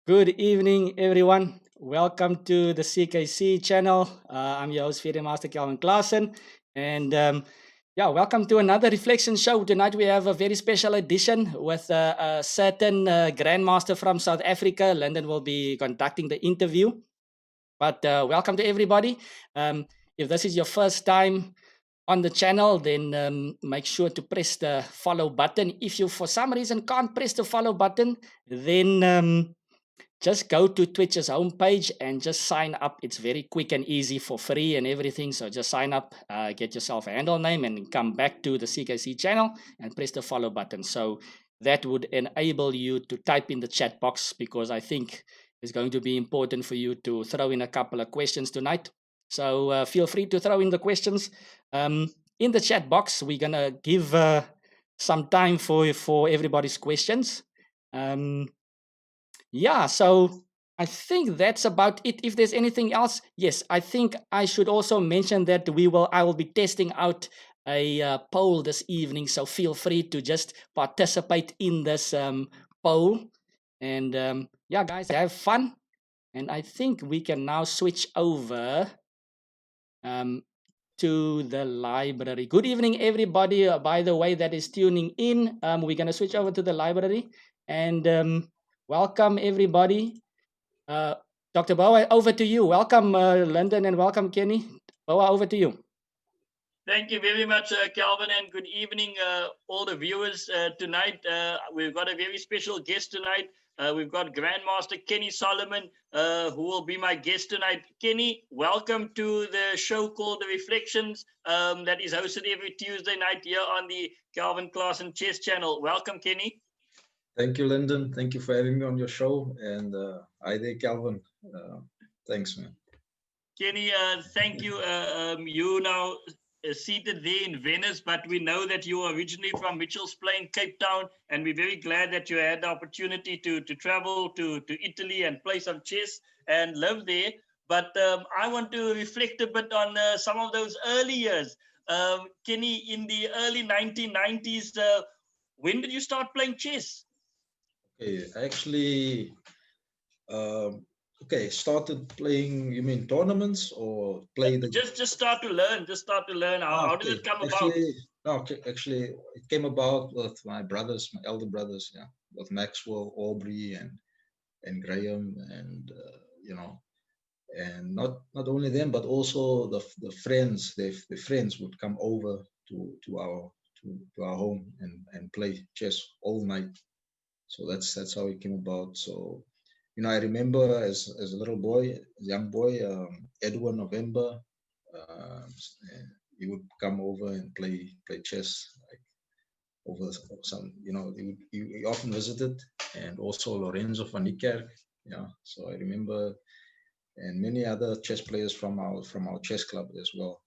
Good evening, everyone. Welcome to the CKC channel. I'm your host, Grandmaster Calvin Klaassen. And yeah, welcome to another reflection show. Tonight we have a very special edition with a certain Grandmaster from South Africa. London will be conducting the interview. But welcome to everybody. If this is your first time on the channel, then make sure to press the follow button. If you, for some reason, can't press the follow button, then just go to Twitch's homepage and just sign up. It's very quick and easy for free and everything. So just sign up, get yourself a handle name, and come back to the CKC channel and press the follow button. So that would enable you to type in the chat box, because I think it's going to be important for you to throw in a couple of questions tonight. So feel free to throw in the questions in the chat box. We're gonna give some time for everybody's questions. Um, yeah, so I think that's about it. If there's anything else, yes, I think I should also mention that I will be testing out a poll this evening. So feel free to just participate in this poll. And yeah, guys, have fun. And I think we can now switch over um, to the library. Good evening, everybody. By the way, that is tuning in. We're going to switch over to the library and welcome everybody. Uh, Dr. Bouah, over to you. Welcome, London, and welcome, Kenny. Bouah, over to you. Thank you very much, Calvin, and good evening, all the viewers tonight. We've got a very special guest tonight. We've got Grandmaster Kenny Solomon, who will be my guest tonight. Kenny, welcome to the show called The Reflections, that is hosted every Tuesday night here on the Calvin Klaassen Chess Channel. Welcome, Kenny. Thank you, Lyndon. Thank you for having me on your show. And hi there, Calvin. Thanks, man. Kenny, thank you. You now seated there in Venice, but we know that you are originally from Mitchell's Plain, Cape Town, and we're very glad that you had the opportunity to travel to Italy and play some chess and live there. But I want to reflect a bit on some of those early years. Kenny, in the early 1990s, when did you start playing chess? Okay, actually, started playing, you mean tournaments or play the... Just start to learn, How did it come about? Actually, it came about with my brothers, my elder brothers, yeah, with Maxwell, Aubrey, and Graham, and and not only them, but also the friends. The friends would come over to our home and play chess all night. So that's how it came about. So I remember as a little boy, young boy, Edwin November, he would come over and play chess, like over some, he often visited, and also Lorenzo van Niekerk. Yeah, so I remember, and many other chess players from our chess club as well,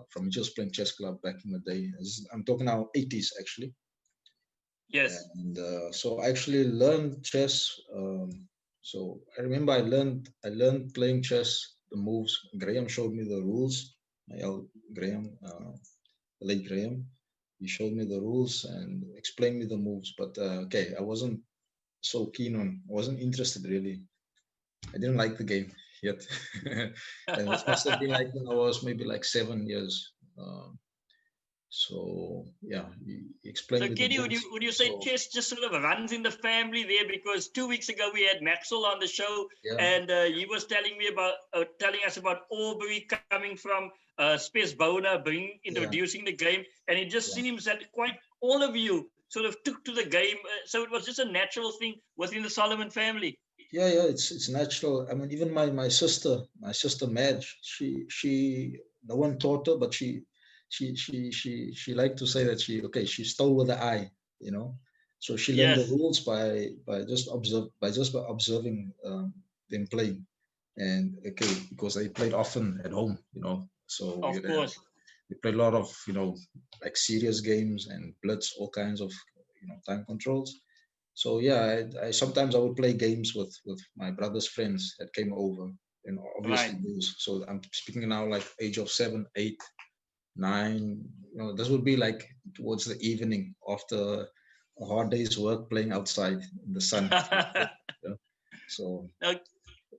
from Mitchell's Plain Chess Club back in the day. I'm talking now 80s actually. Yes. And so I actually learned chess. So I remember I learned playing chess, the moves. Graham showed me the rules. Graham, the late Graham, he showed me the rules and explained me the moves. But okay, I wasn't so keen on. I wasn't interested really. I didn't like the game yet. And this must have been like when I was maybe like 7 years. So yeah, he explained. So Kenny, would you say chess just sort of runs in the family there? Because 2 weeks ago we had Maxwell on the show, and he was telling us about Aubrey coming from Spesbona, introducing the game, and it just seems that quite all of you sort of took to the game. So it was just a natural thing within the Solomon family. Yeah, it's natural. I mean, even my sister Madge, she no one taught her, but she liked to say that she stole with the eye, so she learned the rules by just observing them playing, and because they played often at home, so of course we played a lot of like serious games and blitz, all kinds of time controls. So yeah, I sometimes I would play games with my brother's friends that came over, and obviously lose. So I'm speaking now like age of 7, 8, 9. This would be like towards the evening after a hard day's work, playing outside in the sun. So Now,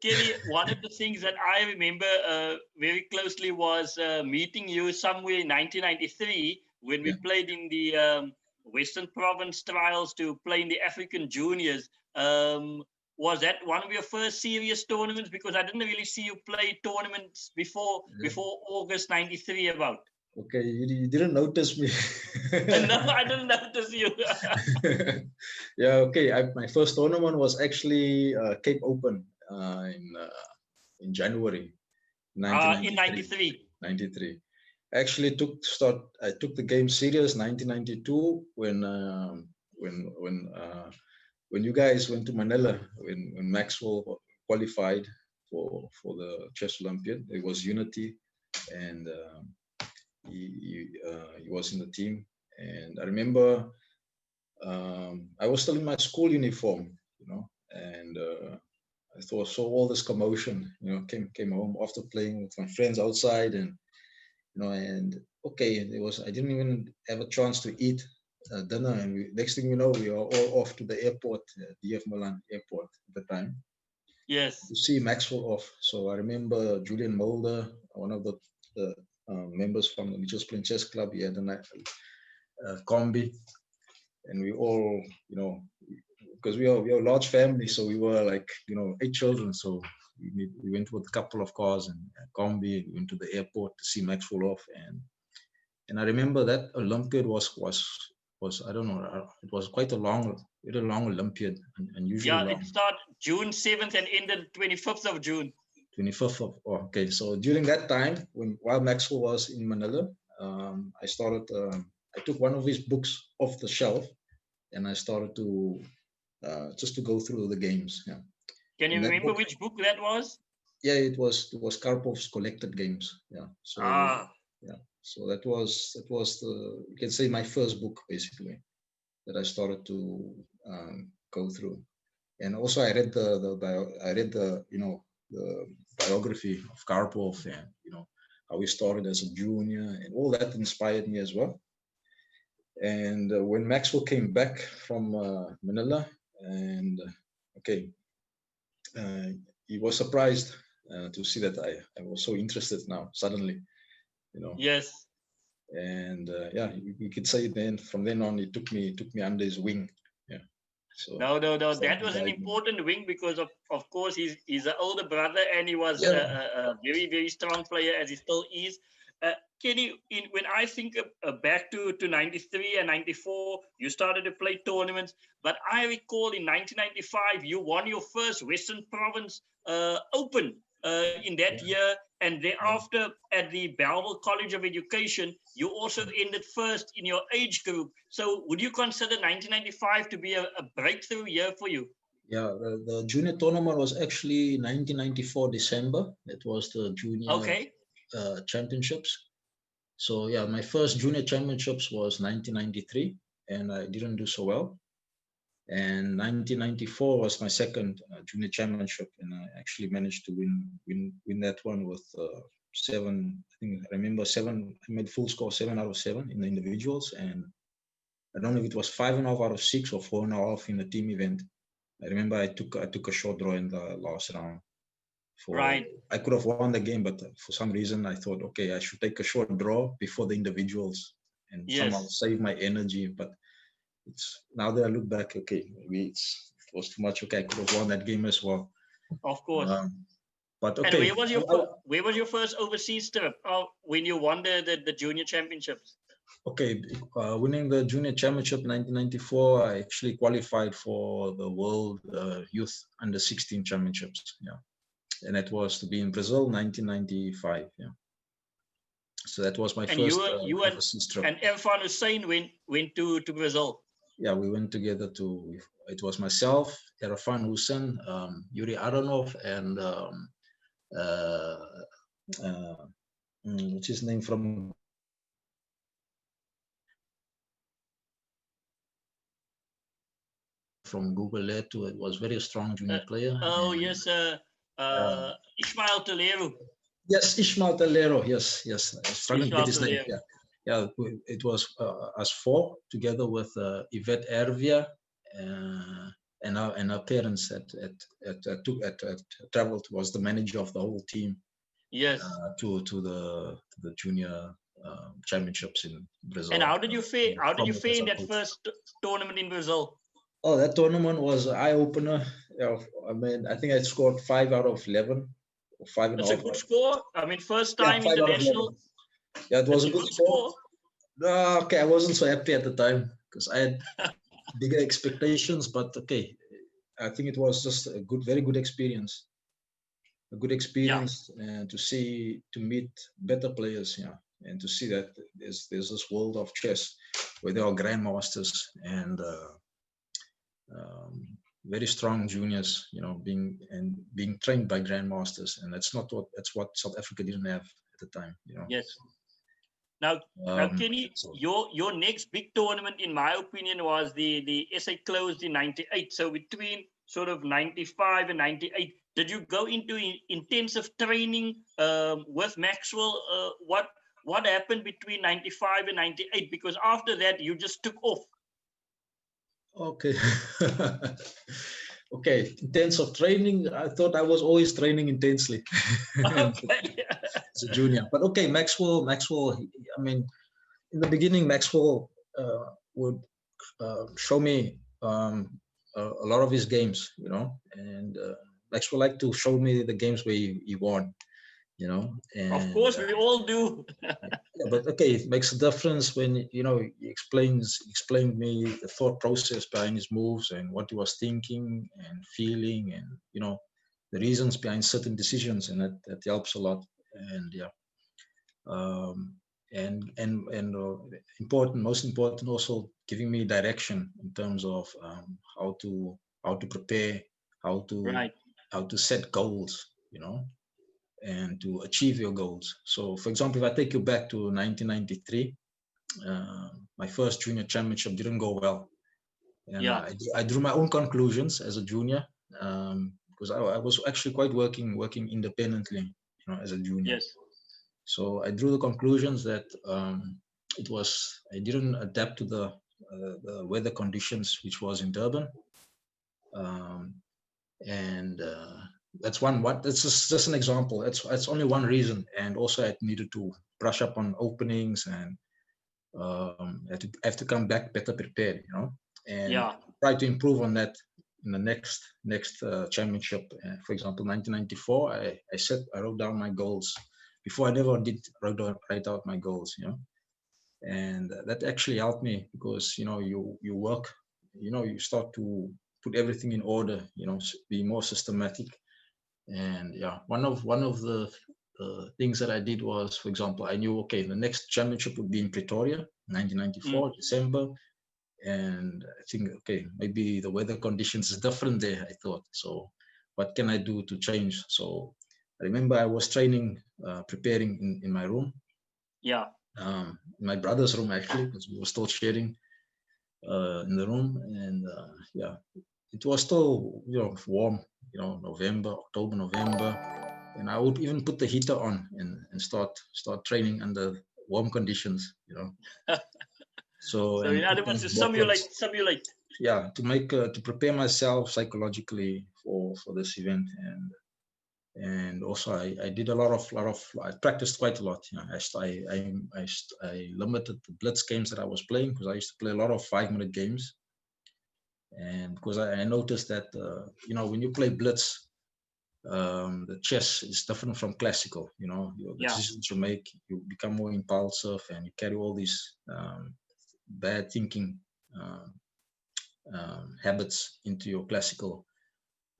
Kelly, one of the things that I remember very closely was meeting you somewhere in 1993 when we yeah. played in the Western Province trials to play in the African Juniors. Was that one of your first serious tournaments? Because I didn't really see you play tournaments before August '93 about. Okay, you didn't notice me. No, I didn't notice you. Yeah, okay. My first tournament was actually Cape Open in January In 1993. 93. 93. Actually I took the game serious 1992 when you guys went to Manila when Maxwell qualified for the Chess Olympiad. It was Unity, and he was in the team. And I remember I was still in my school uniform, and I saw all this commotion. Came home after playing with my friends outside, and and okay, I didn't even have a chance to eat dinner, and next thing you know, we are all off to the airport, DF Milan airport at the time, Yes. to see Maxwell off. So I remember Julian Mulder, one of the members from the Mitchell's Plain Chess Club. He had a combi, and we all, because we are a large family, so we were like 8 children. So we went with a couple of cars and a combi. We went to the airport to see Maxwell off, and I remember that Olympiad was I don't know, it was quite a long Olympiad, unusually Yeah, long. it started June 7th and ended 25th of June. 25th of, okay. So during that time, while Maxwell was in Manila, I took one of his books off the shelf, and I started to just to go through the games. Yeah. Can you And that remember book, which book that was? yeah, it was Karpov's collected games. Yeah. So yeah. So that was you can say my first book basically that I started to go through. And also I read the biography of Karpov, and how he started as a junior, and all that inspired me as well. And when Maxwell came back from Manila, and okay, he was surprised to see that I was so interested now suddenly, Yes. And yeah, you could say then from then on he took me under his wing. Yeah. So No. That was an important wing because of course he's an older brother, and he was a very, very strong player, as he still is. Kenny, when I think back to 93 and 94, you started to play tournaments. But I recall in 1995, you won your first Western Province Open in that year. And thereafter, at the Belleville College of Education, you also ended first in your age group. So would you consider 1995 to be a breakthrough year for you? Yeah, the junior tournament was actually 1994 December. It was the junior championships. So yeah, my first junior championships was 1993, and I didn't do so well. And 1994 was my second junior championship, and I actually managed to win that one with 7. I think I remember 7. I made full score 7 out of 7 in the individuals, and I don't know if it was 5.5 out of 6 or 4.5 in the team event. I remember I took a short draw in the last round. Right. I could have won the game, but for some reason I thought, okay, I should take a short draw before the individuals and somehow save my energy. But it's now that I look back, okay, maybe it was too much. Okay, I could have won that game as well. Of course. But okay. And where was your first overseas trip when you won the junior championships? Okay, winning the junior championship in 1994, I actually qualified for the World Youth Under 16 Championships. Yeah, and that was to be in Brazil, 1995. Yeah, so that was my first overseas trip. And Irfan Hussein went to Brazil. Yeah, we went together to. It was myself, Irfan Hussein, Yuri Aronov, and what's his name from Google Leto. It was very strong junior player. Yes, Ismael Tolero. Yes, Ismael Tolero. Yes. I'm struggling to get his name. Yeah. It was us 4 together with Yvette Ervia, and our parents traveled, was the manager of the whole team Yes. to the junior championships in Brazil. And how did you fare? How did you From fare in as a that coach. first tournament in Brazil? Oh, that tournament was an eye opener. I mean, I think I scored 5 out of 11, or 5 and a That's a half. good score. I mean, first Yeah, time 5 out of 11. international. Yeah, it was That's a good score. Okay, I wasn't so happy at the time because I had bigger expectations, but okay, I think it was just a good, very good experience. A good experience, and to meet better players, yeah, and to see that there's this world of chess where there are grandmasters and very strong juniors, you know, being trained by grandmasters, and that's what South Africa didn't have at the time, you know. Yes. Now, Kenny, so, your next big tournament, in my opinion, was the SA closed in '98. So between sort of '95 and '98, did you go into intensive training with Maxwell? What happened between '95 and '98? Because after that, you just took off. Okay. Okay, intense of training. I thought I was always training intensely. Okay. As a junior, but okay, Maxwell. I mean, in the beginning, Maxwell would show me a lot of his games, you know, and Maxwell liked to show me the games where he won, you know. And, of course, we all do. yeah, but okay, it makes a difference when, you know, he explained me the thought process behind his moves and what he was thinking and feeling, and, you know, the reasons behind certain decisions, and that helps a lot. And yeah, and most important, also giving me direction in terms of how to prepare, how to set goals, you know, and to achieve your goals. So, for example, if I take you back to 1993, my first junior championship didn't go well, and I drew my own conclusions as a junior, because I was actually quite working independently, you know, as a junior. Yes. So I drew the conclusions that I didn't adapt to the weather conditions, which was in Durban, and that's just an example. That's only one reason, and also I needed to brush up on openings, and I have to come back better prepared, you know, and try to improve on that in the next championship. For example, 1994, I wrote down my goals. Before, I never did write out my goals, you know, and that actually helped me, because, you know, you work, you know, you start to put everything in order, you know, be more systematic. And yeah, one of the things that I did was, for example, I knew, okay, the next championship would be in Pretoria, 1994, December. And I think, okay, maybe the weather conditions is different there, I thought. So what can I do to change? So I remember I was training, preparing in my room. Yeah. My brother's room, actually, because we were still sharing in the room. And yeah, it was still, you know, warm, you know, October, November. And I would even put the heater on and start training under warm conditions, you know. So in other words, to simulate. Yeah, to prepare myself psychologically for this event. And also I did a lot of I practiced quite a lot. You know, I limited the blitz games that I was playing, because I used to play a lot of 5-minute games. And because I noticed that you know, when you play blitz, the chess is different from classical. You know, the decisions you make, you become more impulsive, and you carry all these bad thinking habits into your classical.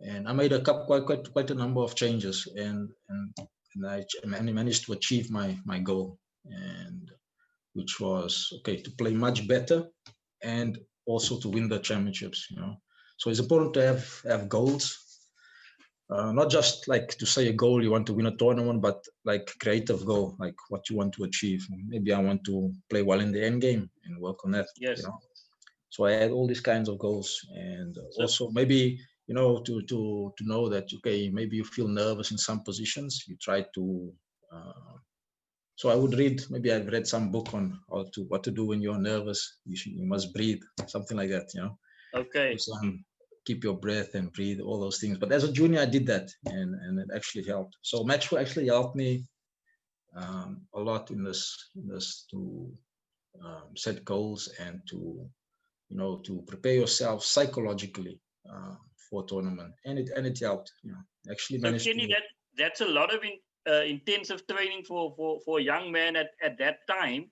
And I made quite a number of changes, and I managed to achieve my goal, and which was, okay, to play much better and also to win the championships. You know, so it's important to have goals. Not just like to say a goal, you want to win a tournament, but like creative goal, like what you want to achieve. Maybe I want to play well in the end game and work on that. Yes. You know, so I had all these kinds of goals, and also maybe, you know, to know that, okay, maybe you feel nervous in some positions, you try to. So I would read. Maybe I've read some book on what to do when you're nervous. You must breathe, something like that. You know. Okay. keep your breath and breathe, all those things. But as a junior, I did that, and it actually helped. So Maxwell actually helped me a lot in this to set goals and to to prepare yourself psychologically for a tournament, and it helped. Actually So managed Kenny, to. that's a lot of intensive training for a young man at that time.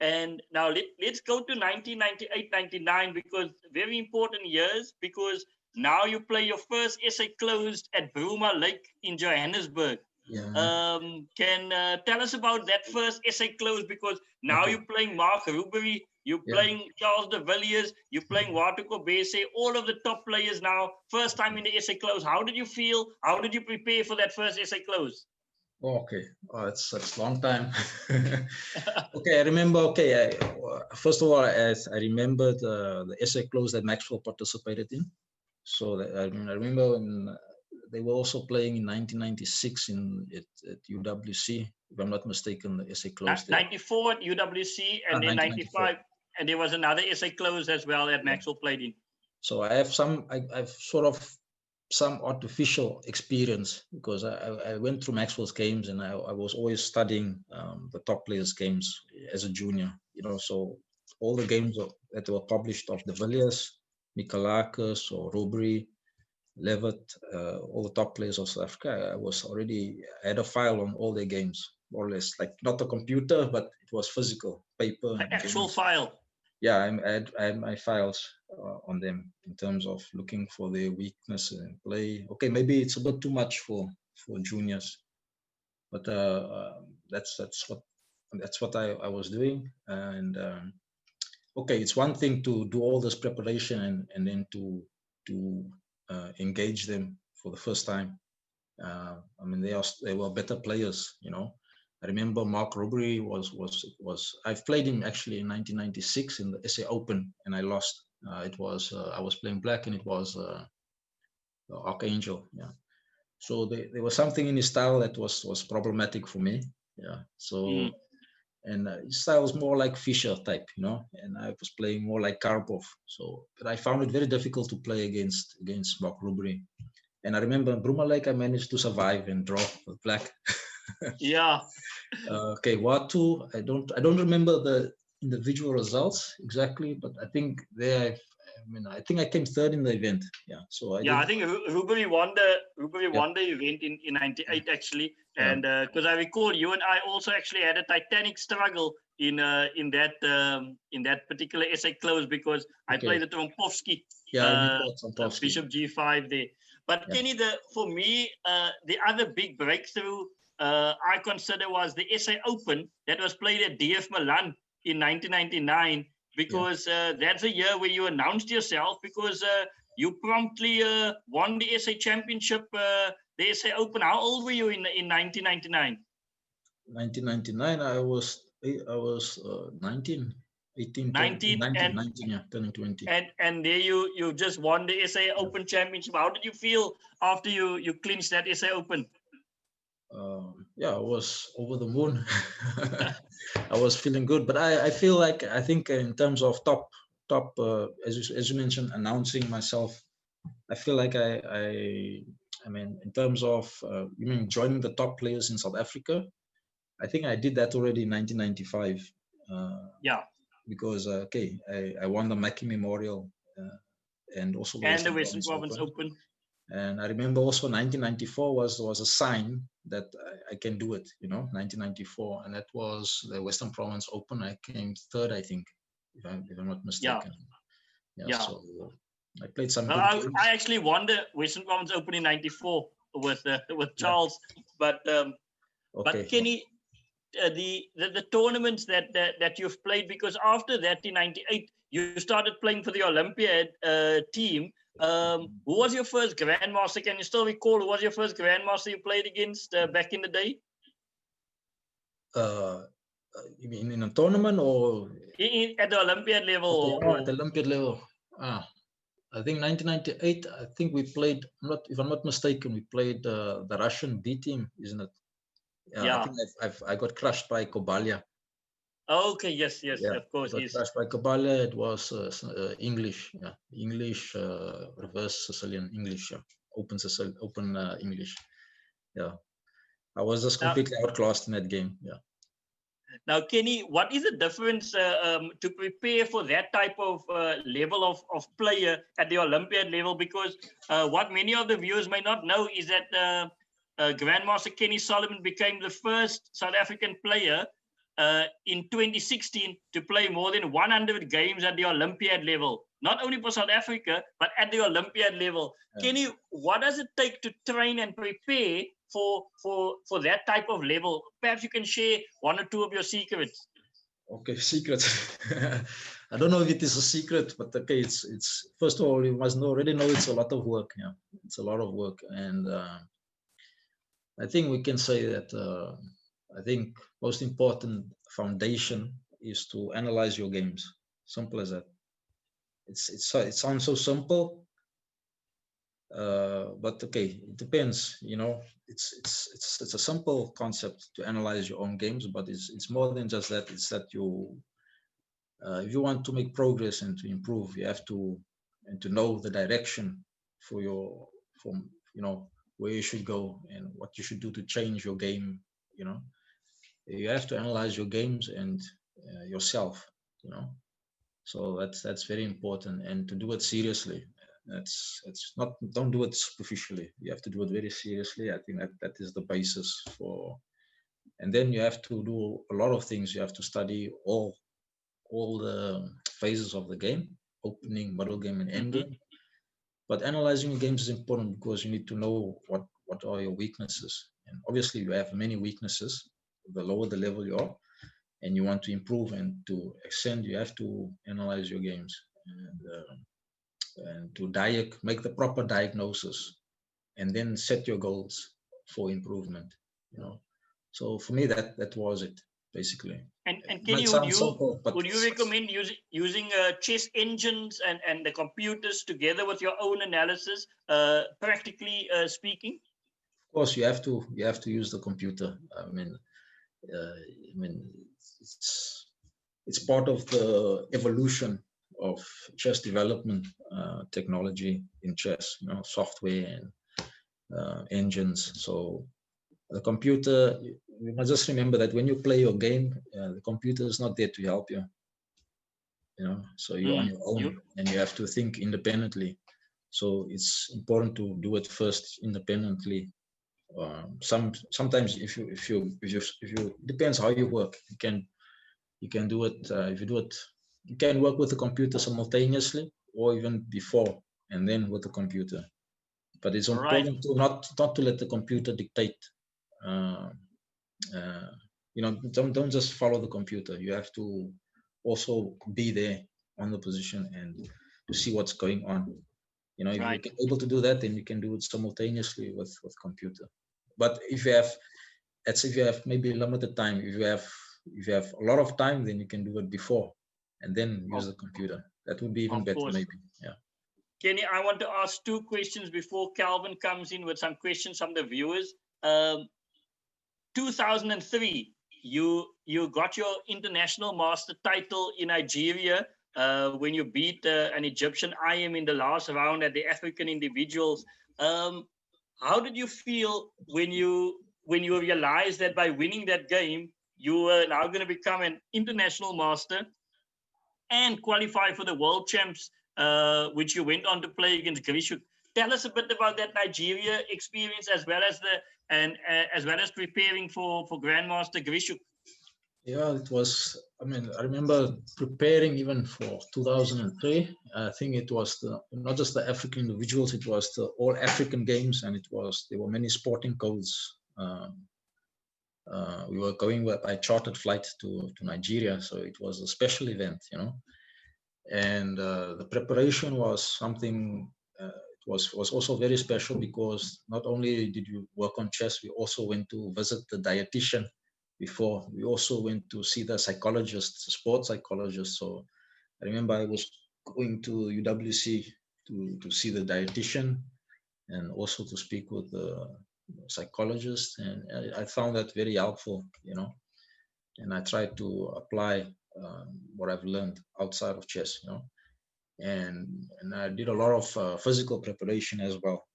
And now let's go to 1998, 99, because very important years, because now you play your first SA closed at Bruma Lake in Johannesburg. Yeah. Can tell us about that first SA close, because now Okay. you're playing Mark Rubery, you're Yeah. playing Charles de Villiers, you're playing Watuko Bese, all of the top players now, first time in the SA close. How did you feel? How did you prepare for that first SA close? Okay. Oh, it's a long time. Okay, I remember. Okay, first of all, I remember the essay close that Maxwell participated in. So I remember when they were also playing in 1996 at UWC, if I'm not mistaken, the essay close there. 94 at UWC, and then 95, and there was another SA close as well that Maxwell played in. So I have I've sort of some artificial experience, because I went through Maxwell's games, and I was always studying the top players' games as a junior. So all the games that were published of de Villiers, Mikalakis, or Rubery, Levitt, all the top players of South Africa, I had a file on all their games, more or less, like not a computer, but it was physical, paper. An actual file. Yeah, I had my files on them in terms of looking for their weakness and play. Okay, maybe it's a bit too much for juniors, but that's what I was doing. And okay, it's one thing to do all this preparation and then to engage them for the first time. I mean, they were better players, I remember Mark Rubery was I've played him actually in 1996 in the SA Open, and I lost. It was I was playing black, and it was Archangel. Yeah. So there was something in his style that was problematic for me. Yeah. So and his style was more like Fischer type, and I was playing more like Karpov. So, but I found it very difficult to play against Mark Rubery. And I remember in Bruma Lake, I managed to survive and draw with black. Yeah. Okay, Watu, I don't remember the individual results exactly, but I think I think I came third in the event. Yeah, so I think Rubery won the event in 98 actually, and because I recall you and I also actually had a titanic struggle in that particular SA close, because I played the Trompovsky, Bishop G5 there. But Kenny, for me, the other big breakthrough I consider was the SA Open that was played at DF Milan in 1999, because that's a year where you announced yourself, because you promptly won the SA Championship, the SA Open. How old were you in 1999? 1999, I was 19. 18, 19, yeah, turning 20. And there you just won the SA Open Championship. How did you feel after you clinched that SA Open? Yeah, I was over the moon. I was feeling good, but I think in terms of top as you mentioned, announcing myself, I feel like I mean, in terms of you mean joining the top players in South Africa, I think I did that already in 1995. Because I won the Mackie Memorial and also the Western Province Open. And I remember also 1994 was a sign that I can do it, 1994, and that was the Western Province Open. I came third, I think, if I'm not mistaken. So I played some good games. I actually won the Western Province Open in 94 with Charles, but Kenny, the tournaments that you've played, because after that in 98 you started playing for the Olympiad team. Who was your first Grandmaster? Can you still recall who was your first Grandmaster you played against back in the day? You mean in a tournament or at the Olympiad level? At the Olympiad level. I think 1998. I think we played. If I'm not mistaken, we played the Russian B team, isn't it? I think I got crushed by Kobalia. Okay, yes, yes, Yeah, of course, but yes. Crash by Kabbalah, it was English, yeah, English, reverse Sicilian English, yeah, open English, yeah. I was just Now, completely outclassed in that game, yeah. now, Kenny, what is the difference to prepare for that type of level of player at the Olympiad level? Because what many of the viewers may not know is that Grandmaster Kenny Solomon became the first South African player in 2016 to play more than 100 games at the Olympiad level. Not only for South Africa, but at the Olympiad level. Yeah. Kenny, what does it take to train and prepare for that type of level? Perhaps you can share one or two of your secrets. Okay, secret. I don't know if it is a secret, but okay, it's first of all, you must already know it's a lot of work. Yeah, it's a lot of work, and I think we can say that I think most important foundation is to analyze your games. Simple as that. It sounds so simple, but okay, it depends. You know, it's a simple concept to analyze your own games, but it's more than just that. It's that you if you want to make progress and to improve, you have to know the direction for your from you know where you should go and what you should do to change your game. You know, you have to analyze your games and yourself. You know, so that's very important, and to do it seriously. That's not, don't do it superficially. You have to do it very seriously. I think that is the basis for, and then you have to do a lot of things. You have to study all the phases of the game, opening, middle game, and end game. But analyzing your games is important because you need to know what are your weaknesses. And obviously, you have many weaknesses. The lower the level you are, and you want to improve and to extend, you have to analyze your games and to make the proper diagnosis, and then set your goals for improvement. You know, so for me, that was it basically. And It Kenny, might sound simple, but would you recommend using chess engines and the computers together with your own analysis, practically speaking? of course you have to use the computer. I mean, it's part of the evolution of chess development, technology in chess. You know, software and engines. So the computer, you must just remember that when you play your game, the computer is not there to help you. You know, so you're on your own and you have to think independently. So it's important to do it first independently. Sometimes if you depends how you work, you can do it. If you do it, you can work with the computer simultaneously or even before and then with the computer. But it's important to not to let the computer dictate. Uh, you know, don't just follow the computer. You have to also be there on the position and to see what's going on. You know, if you're able to do that, then you can do it simultaneously with computer. But if you have, if you have maybe limited time, if you have a lot of time, then you can do it before and then use the computer. That would be even better, maybe. Yeah. Kenny, I want to ask two questions before Calvin comes in with some questions from the viewers. 2003, you got your international master title in Nigeria when you beat an Egyptian IM in the last round at the African individuals. How did you feel when you realized that by winning that game, you were now going to become an international master and qualify for the world champs, which you went on to play against Grishuk? Tell us a bit about that Nigeria experience as well as as well as preparing for Grandmaster Grishuk. Yeah, it was. I mean, I remember preparing even for 2003. I think it was not just the African individuals; it was the all African games, and there were many sporting codes. We were going by chartered flight to Nigeria, so it was a special event, you know. And the preparation was something. It was also very special because not only did you work on chess, we also went to visit the dietitian before. We also went to see the psychologist, the sports psychologist. So I remember I was going to UWC to see the dietitian and also to speak with the psychologist, and I found that very helpful, you know. and I try to apply what I've learned outside of chess, and I did a lot of physical preparation as well,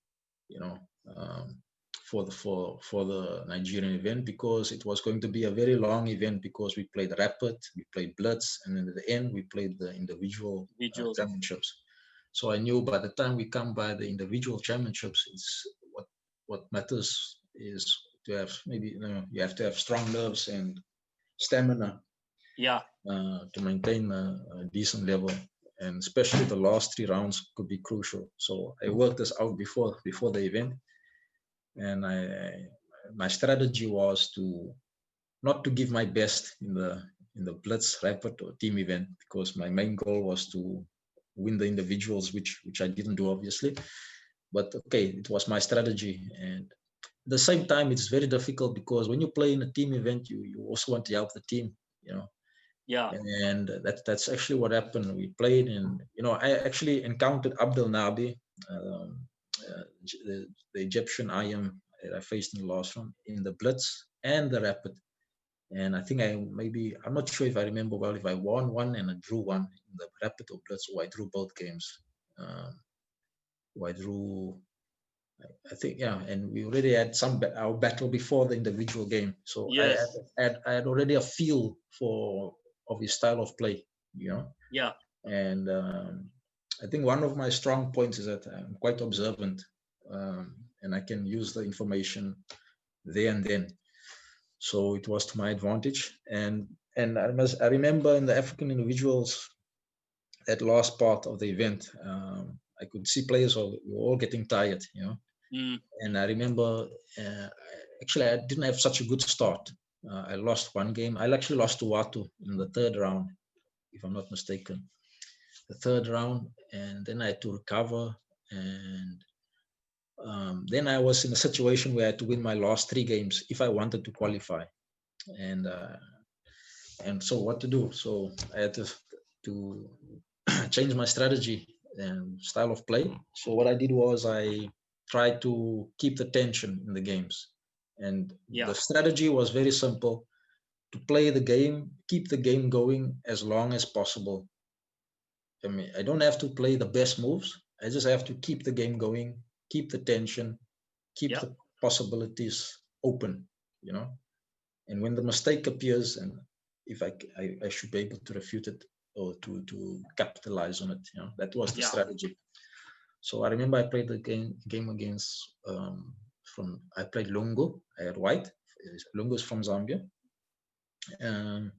um, for the Nigerian event, because it was going to be a very long event, because we played rapid, we played blitz, and then at the end we played the individual Individuals. championships. So I knew by the time we come by the individual championships, it's what matters is to have, maybe you have to have strong nerves and stamina Yeah. to maintain a decent level, and especially the last 3 rounds could be crucial. So I worked this out before the event, and my strategy was to not to give my best in the blitz, rapid, or team event, because my main goal was to win the individuals, which I didn't do, obviously. But okay, it was my strategy, and at the same time, it's very difficult, because when you play in a team event, you also want to help the team, Yeah. and that's actually what happened. We played, and I actually encountered Abdel Nabi, the Egyptian IM that I faced in the last round, in the blitz and the rapid. And I think I'm not sure if I remember well, if I won one and I drew one in the rapid or blitz, or I drew both games. Or I drew, I think, yeah, and we already had our battle before the individual game, so Yes. I had already a feel of his style of play, Yeah. and I think one of my strong points is that I'm quite observant, and I can use the information there and then. So it was to my advantage, and I remember in the African individuals, that last part of the event, I could see players were all getting tired, and I remember, actually, I didn't have such a good start. I lost one game. I actually lost to Watu in the 3rd round, if I'm not mistaken. The 3rd round, and then I had to recover. And then I was in a situation where I had to win my last 3 games if I wanted to qualify. And so what to do? So I had to change my strategy and style of play. So what I did was I tried to keep the tension in the games. And the strategy was very simple: to play the game, keep the game going as long as possible. I mean, I don't have to play the best moves. I just have to keep the game going, keep the tension, keep the possibilities open, And when the mistake appears, and if I should be able to refute it or to capitalize on it, that was the strategy. So I remember I played the game against I played Lungu. I had white. Lungu is from Zambia, and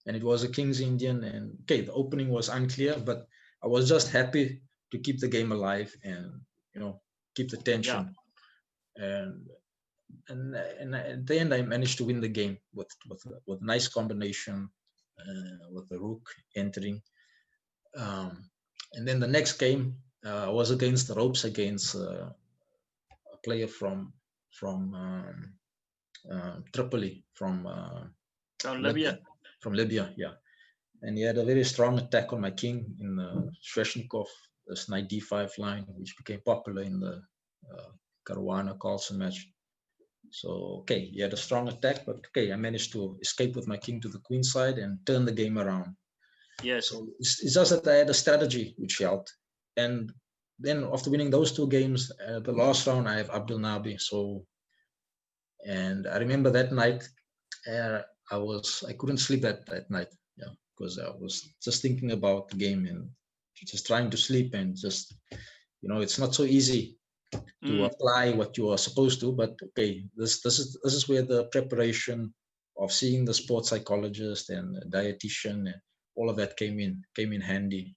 it was a King's Indian. And okay, the opening was unclear, but I was just happy to keep the game alive and keep the tension. And at the end, I managed to win the game with a nice combination, with the rook entering. And then the next game was against the ropes, against a player from Tripoli, from Libya. From Libya, yeah. And he had a very strong attack on my king in the Sveshnikov, this knight d5 line, which became popular in the Caruana-Carlsen match. So, okay, he had a strong attack, but okay, I managed to escape with my king to the queen side and turn the game around. Yes. So it's just that I had a strategy which helped. And then after winning those 2 games, the last round, I have Abdel Nabi. So, and I remember that night, I couldn't sleep that night, because I was just thinking about the game and just trying to sleep, and just, it's not so easy to apply what you are supposed to. But okay, this is where the preparation of seeing the sports psychologist and dietitian and all of that came in handy.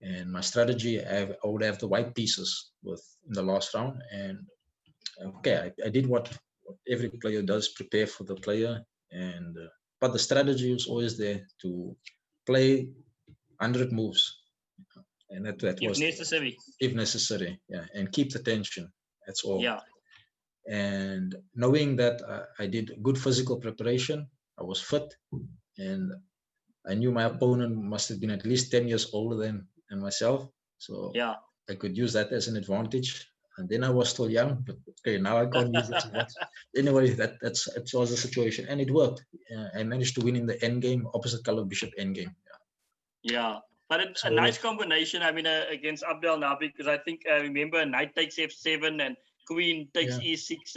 And my strategy, I would have the white pieces in the last round, and okay, I did what every player does: prepare for the player. And but the strategy was always there to play 100 moves, and that was if necessary, yeah, and keep the tension. That's all. Yeah. And knowing that I did good physical preparation, I was fit, and I knew my opponent must have been at least 10 years older than myself, so yeah, I could use that as an advantage. And then I was still young, but okay, now I can't use it too much. Anyway, that was the situation, and it worked. I managed to win in the end game, opposite color bishop end game. Yeah, but a So- nice combination. I mean, against Abdel Nabi, because I think I remember knight takes f7 and queen takes e6.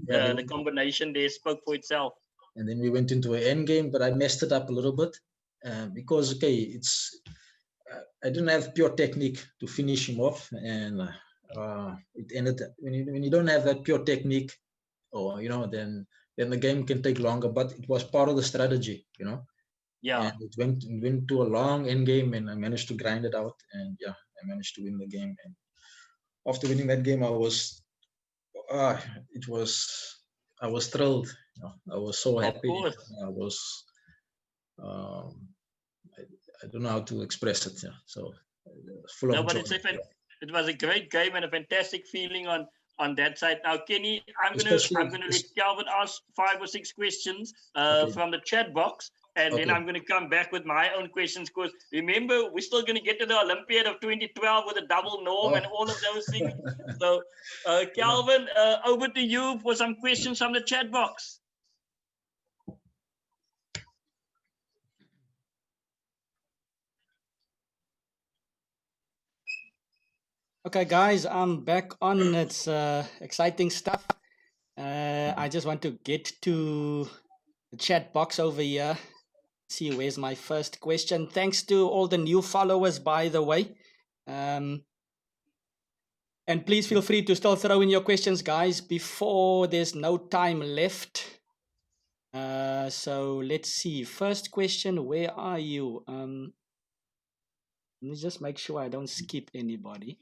The combination there spoke for itself. And then we went into an end game, but I messed it up a little bit because I didn't have pure technique to finish him off, and it ended when you don't have that pure technique, or then the game can take longer. But it was part of the strategy, Yeah. And it went to a long end game, and I managed to grind it out, and I managed to win the game. And after winning that game, I was thrilled. I was so happy. Of course. I was. I don't know how to express it. Yeah. So full of joy. It was a great game and a fantastic feeling on that side. Now, Kenny, I'm gonna let Calvin ask 5 or 6 questions from the chat box. And then I'm going to come back with my own questions, because remember, we're still going to get to the Olympiad of 2012 with a double norm and all of those things. So, Calvin, over to you for some questions from the chat box. Okay, guys, I'm back on. It's exciting stuff. I just want to get to the chat box over here. See, where's my first question? Thanks to all the new followers, by the way. And please feel free to still throw in your questions, guys, before there's no time left. So let's see. First question, where are you? Let me just make sure I don't skip anybody.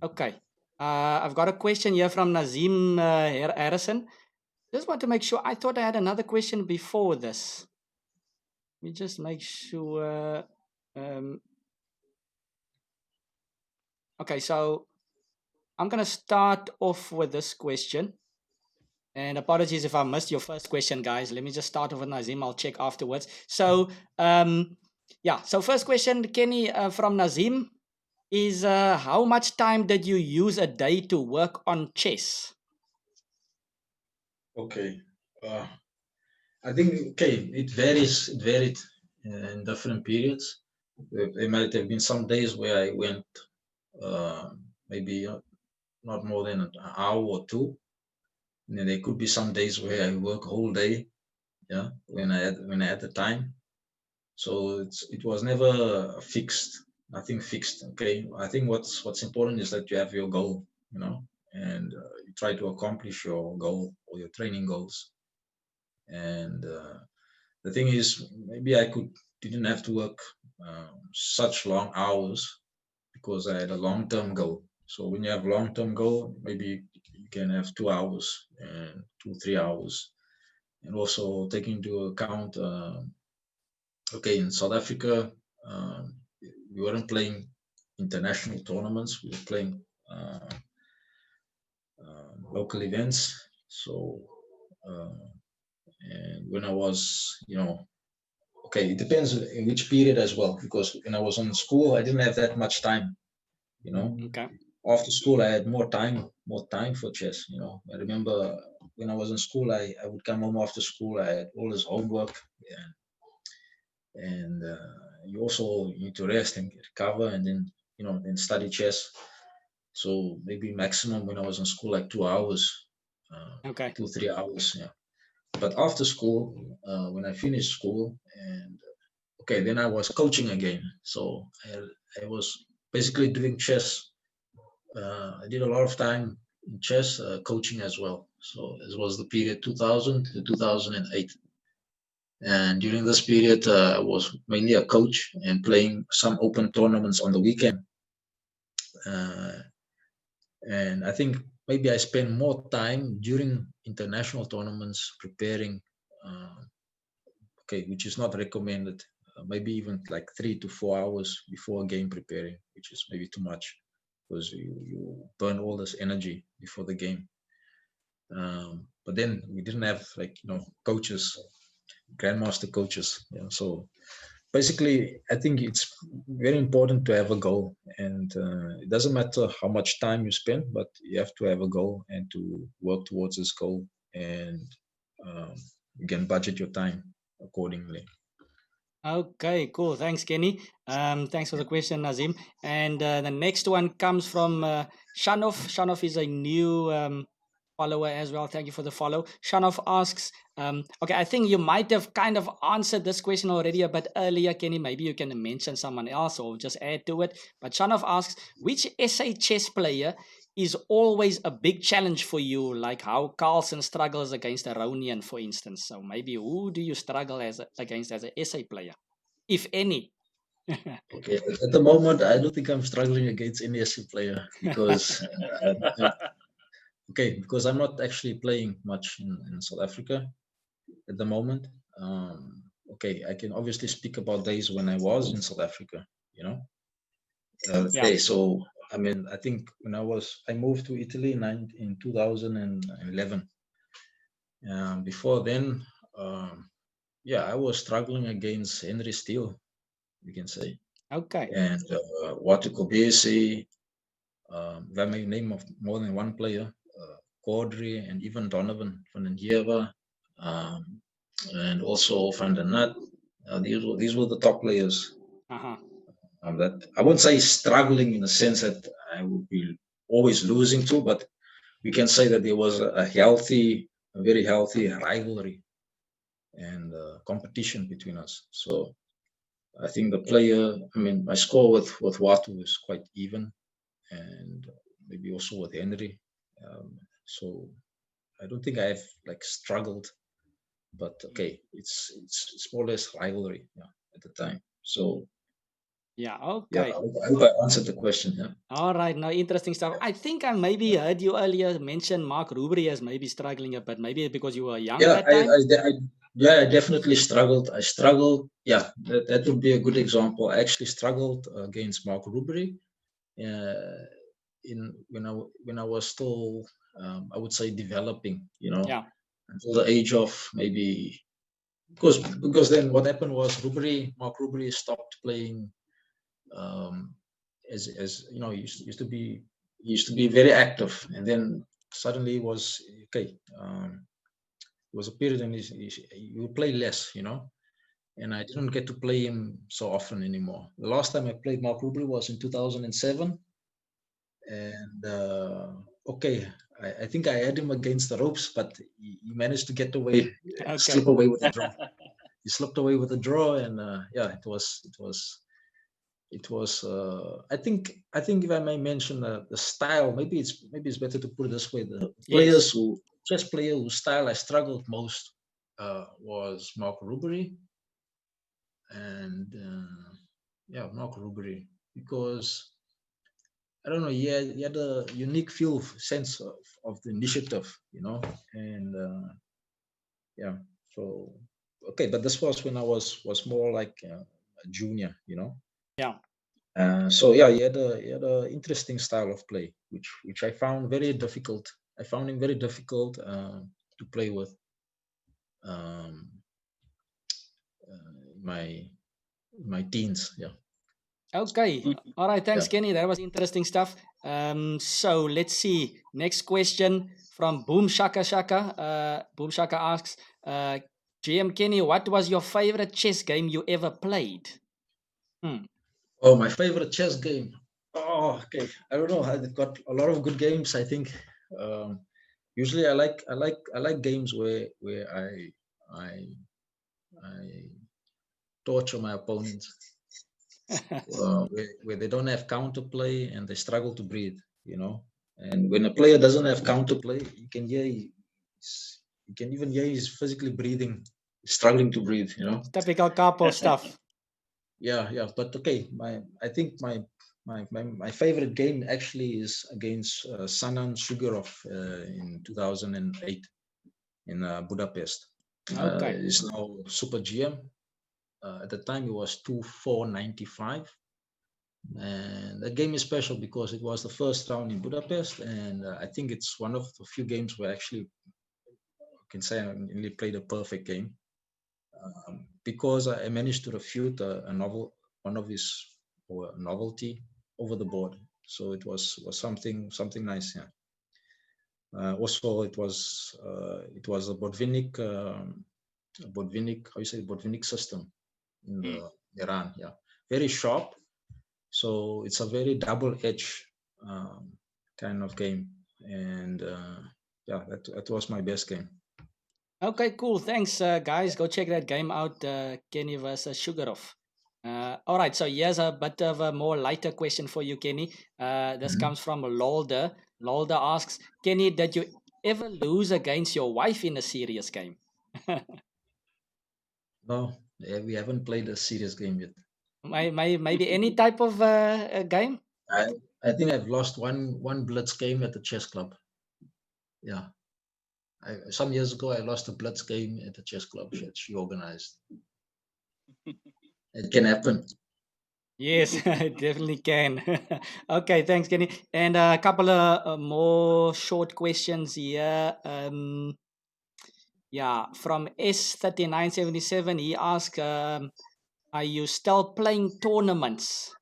Okay. I've got a question here from Nazim Harrison. Just want to make sure. I thought I had another question before this. Let me just make sure. Okay, so I'm going to start off with this question. And apologies if I missed your first question, guys. Let me just start off with Nazim. I'll check afterwards. So, so first question, Kenny, from Nazim is how much time did you use a day to work on chess? Okay. I think, it varied in different periods. There might have been some days where I went maybe not more than an hour or two. And then there could be some days where I work whole day, when I had the time. So it was never fixed, nothing fixed. Okay, I think what's important is that you have your goal, and you try to accomplish your goal or your training goals. And the thing is, maybe I didn't have to work such long hours because I had a long-term goal. So when you have long-term goal, maybe you can have 2 hours and 2-3 hours, and also take into account. In South Africa, we weren't playing international tournaments. We were playing local events. So, and when I was, it depends in which period as well, because when I was in school, I didn't have that much time, Okay. After school, I had more time for chess, I remember when I was in school, I would come home after school, I had all this homework, and you also need to rest and recover, and then, then study chess. So maybe maximum when I was in school, like 2 hours, Okay. 2-3 hours, But after school, when I finished school, and then I was coaching again. So I was basically doing chess. I did a lot of time in chess coaching as well. So it was the period 2000 to 2008. And during this period, I was mainly a coach and playing some open tournaments on the weekend. And I think maybe I spend more time during international tournaments preparing, which is not recommended. Maybe even like 3 to 4 hours before a game preparing, which is maybe too much because you burn all this energy before the game. But then we didn't have coaches, grandmaster coaches. So basically, I think it's very important to have a goal, and it doesn't matter how much time you spend, but you have to have a goal and to work towards this goal, and um, you can budget your time accordingly. Okay, cool. Thanks, Kenny. Thanks for the question, Nazim. And the next one comes from Shanov. Shanov is a new follower as well. Thank you for the follow. Shanov asks, okay, I think you might have kind of answered this question already a bit earlier, Kenny. Maybe you can mention someone else or just add to it. But Shanov asks, which SA chess player is always a big challenge for you, like how Carlsen struggles against Aronian, for instance? So maybe who do you struggle against as a SA player, if any? Okay, at the moment, I don't think I'm struggling against any SC player because, because I'm not actually playing much in South Africa at the moment. I can obviously speak about days when I was in South Africa, you know. Yeah. So I mean, I think when I moved to Italy in 2011. Before then, I was struggling against Henry Steele, you can say, Okay. and Watu Kobesi. If I may name of more than one player, Caudry and even Donovan van den Heever, and also Van der Nut. These were the top players. Uh-huh. That I wouldn't say struggling in the sense that I would be always losing to, but we can say that there was a very healthy rivalry and competition between us. So I think my score with Watu is quite even, and maybe also with Henry. So I don't think I've like struggled, but okay, it's more or less rivalry, at the time. So Yeah. I Okay. hope I answered the question. Yeah. All right. Now, interesting stuff. I think I maybe heard you earlier mention Mark Rubery as maybe struggling a bit. Maybe because you were young Yeah, that time. I definitely struggled. I struggled. Yeah, that would be a good example. I actually struggled against Mark Rubery in when I was still, I would say, developing. Yeah. Until the age of maybe because then what happened was Mark Rubery stopped playing, as you know, he used to be very active, and then suddenly was okay. There was a period and he would play less, and I didn't get to play him so often anymore. The last time I played Mark Rubery was in 2007, and I think I had him against the ropes, but he managed to get away, Okay. slip away with a draw. He slipped away with a draw, and it was. I think if I may mention the style, maybe it's better to put it this way: the Yes. chess player whose style I struggled most was Mark Rubery, and Mark Rubery, because I don't know, he had a unique sense of the initiative, and yeah. So okay, but this was when I was more like a junior, Yeah. He had a interesting style of play, which I found very difficult. I found him very difficult to play with. Um, my teens, yeah. Okay. All right. Thanks, Yeah. Kenny. That was interesting stuff. So let's see. Next question from Boom Shaka Shaka. Boom Shaka asks, GM Kenny, what was your favorite chess game you ever played? Oh, my favorite chess game. Oh, okay. I don't know. I've got a lot of good games, I think. Usually, I like games where I torture my opponents, where they don't have counterplay and they struggle to breathe. And when a player doesn't have counterplay, you can even hear he's physically breathing, struggling to breathe. Typical capo stuff. Yeah. But okay, I think my favorite game actually is against Sanan Sugarov in 2008 in Budapest. Okay. He's now Super GM. At the time, it was 2-4-95. And that game is special because it was the first round in Budapest, and I think it's one of the few games where actually I can say I really played a perfect game. because I managed to refute a novel, one of his or a novelty over the board. So it was something nice. Yeah. Also, it was a Botvinnik, how you say, Botvinnik system in Mm. the Iran. Yeah, very sharp. So it's a very double-edged kind of game, and yeah, that was my best game. Okay, cool. Thanks, guys. Go check that game out, Kenny versus Sugarov. All right, so here's a bit of a more lighter question for you, Kenny. This Mhm. comes from Lolda. Lolda asks, Kenny, did you ever lose against your wife in a serious game? No, we haven't played a serious game yet. Maybe any type of game? I I think I've lost one blitz game at the chess club. Yeah, some years ago I lost a blitz game at the chess club she organized. It can happen. Yes, it definitely can. Okay, thanks, Kenny. And a couple of more short questions here. Yeah, from S3977, he asked, are you still playing tournaments?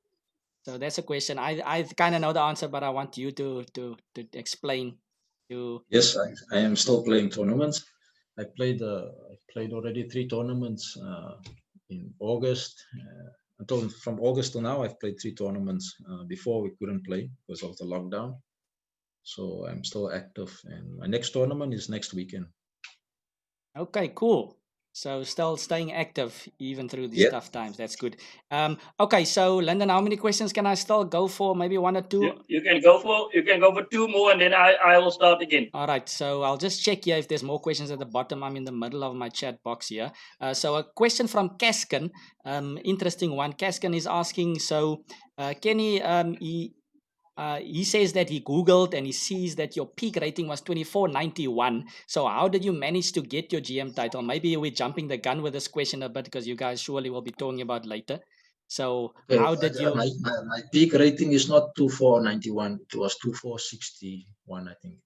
So that's a question. I kind of know the answer, but I want you to explain. To Yes, I am still playing tournaments. I played already 3 tournaments in August. Until from August to now, I've played 3 tournaments. Before we couldn't play because of the lockdown. So I'm still active, and my next tournament is next weekend. Okay, cool. So still staying active even through these Yeah. tough times. That's good. Okay, so Lyndon, how many questions can I still go for? Maybe one or two. You can go for 2 more, and then I will start again. All right, so I'll just check here if there's more questions at the bottom. I'm in the middle of my chat box here. So a question from Kaskin, interesting one. Kaskin is asking, so Kenny, he says that he Googled and he sees that your peak rating was 2491. So how did you manage to get your GM title? Maybe we're jumping the gun with this question a bit because you guys surely will be talking about later. So Okay, how did you... my peak rating is not 2491. It was 2461, I think.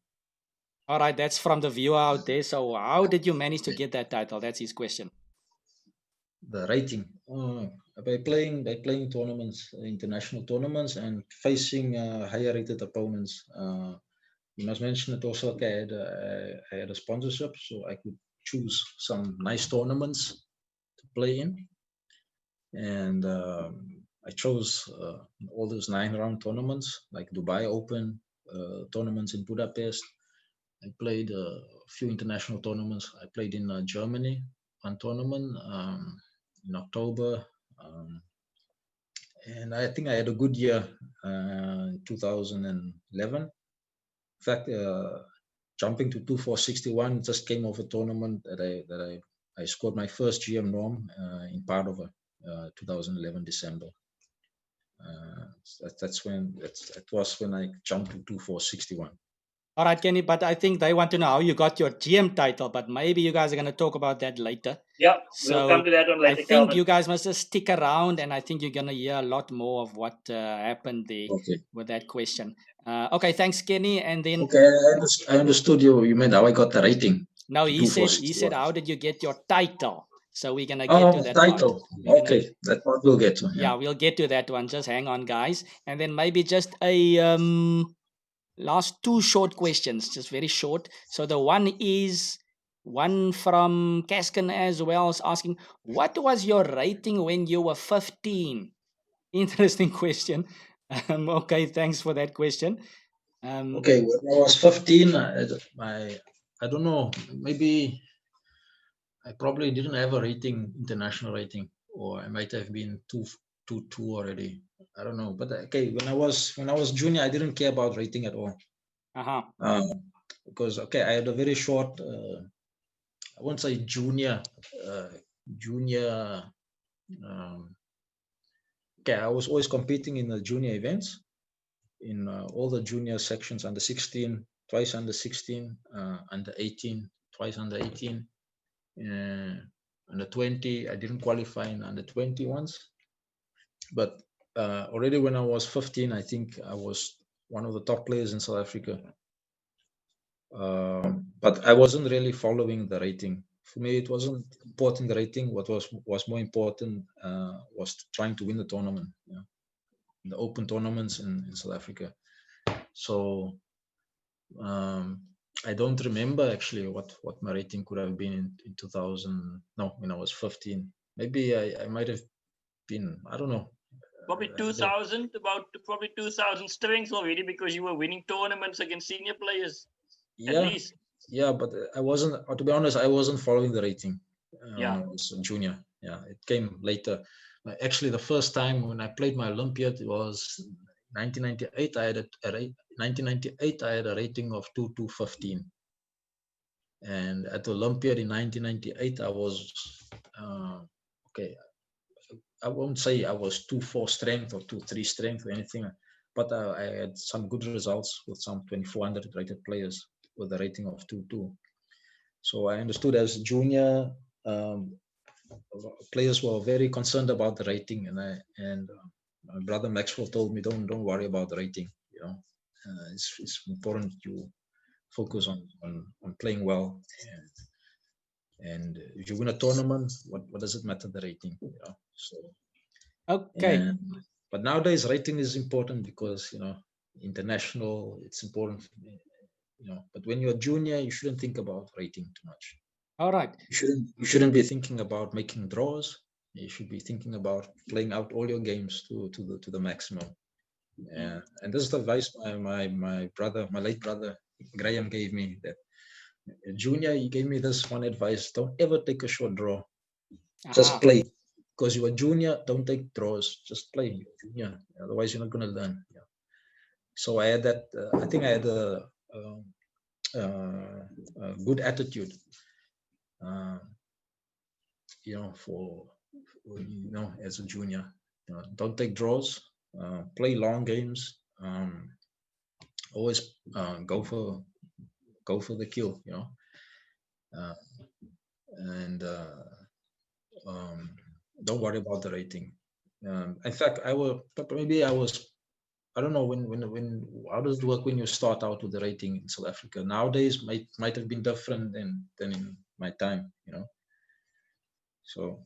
All right, that's from the viewer out there. So how did you manage to get that title? That's his question. The rating by playing tournaments, international tournaments, and facing higher rated opponents. You must mention it also. Okay, I had a sponsorship, so I could choose some nice tournaments to play in, and I chose all those 9-round tournaments, like Dubai Open tournaments in Budapest. I played a few international tournaments. I played in Germany, one tournament in October, and I think I had a good year in 2011. In fact, jumping to 2461, just came off a tournament that I scored my first GM norm in Padova, 2011 December. That was when I jumped to 2461. All right, Kenny, but I think they want to know how you got your GM title, but maybe you guys are going to talk about that later. Yeah, So we'll come to that on I later. think Calvin. you guys must just stick around, and I think you're going to hear a lot more of what happened there with that question. Okay, thanks, Kenny. And then... Okay, I understood you. You meant how I got the rating. No, he said, how did you get your title? So we're going to get to that title. part. Okay, that part we'll get to. Yeah, we'll get to that one. Just hang on, guys. And then maybe just a last 2 short questions, just very short. So the one is one from Kaskin as well, is asking, what was your rating when you were 15? Interesting question. Okay, thanks for that question. Okay, when I was 15, I don't know, maybe I probably didn't have a rating, international rating, or I might have been two already. I don't know, but okay, when I was junior, I didn't care about rating at all. Because okay, I had a very short, I won't say junior. Okay, I was always competing in the junior events, in all the junior sections, under 16, twice under 16, under 18, twice under 18, under 20. I didn't qualify in under 20 once, but already when I was 15, I think I was one of the top players in South Africa. But I wasn't really following the rating. For me, it wasn't important the rating. What was more important was trying to win the tournament, the open tournaments in South Africa. So I don't remember actually what my rating could have been in 2000. No, when I was 15. Maybe I might have been, I don't know. Probably 2000, probably 2000 strength already, because you were winning tournaments against senior players. Yeah, at least. Yeah, but I wasn't. To be honest, I wasn't following the rating Yeah. when I was a junior. Yeah, it came later. Actually, the first time when I played my Olympiad, it was 1998. I had 1998. I had a rating of 2215, and at the Olympiad in 1998, I was okay. I won't say I was 2-4 strength or 2-3 strength or anything, but I had some good results with some 2400 rated players with a rating of 22. So I understood as a junior, players were very concerned about the rating, and my brother Maxwell told me, don't worry about the rating. It's important you focus on playing well, and if you win a tournament, what does it matter the rating? So Okay. But nowadays rating is important because international, it's important. But when you're a junior, you shouldn't think about rating too much. All right. You shouldn't be thinking about making draws. You should be thinking about playing out all your games to the maximum. And this is the advice my brother, my late brother Graham gave me. That junior, he gave me this one advice: don't ever take a short draw. Just play. Because you're a junior, don't take draws. Just play. You're junior. Otherwise, you're not going to learn. Yeah. So I had that. I think I had a good attitude. For as a junior, don't take draws. Play long games. Always go for the kill. And don't worry about the rating. In fact, I don't know when how does it work when you start out with the rating in South Africa. Nowadays might have been different than in my time. So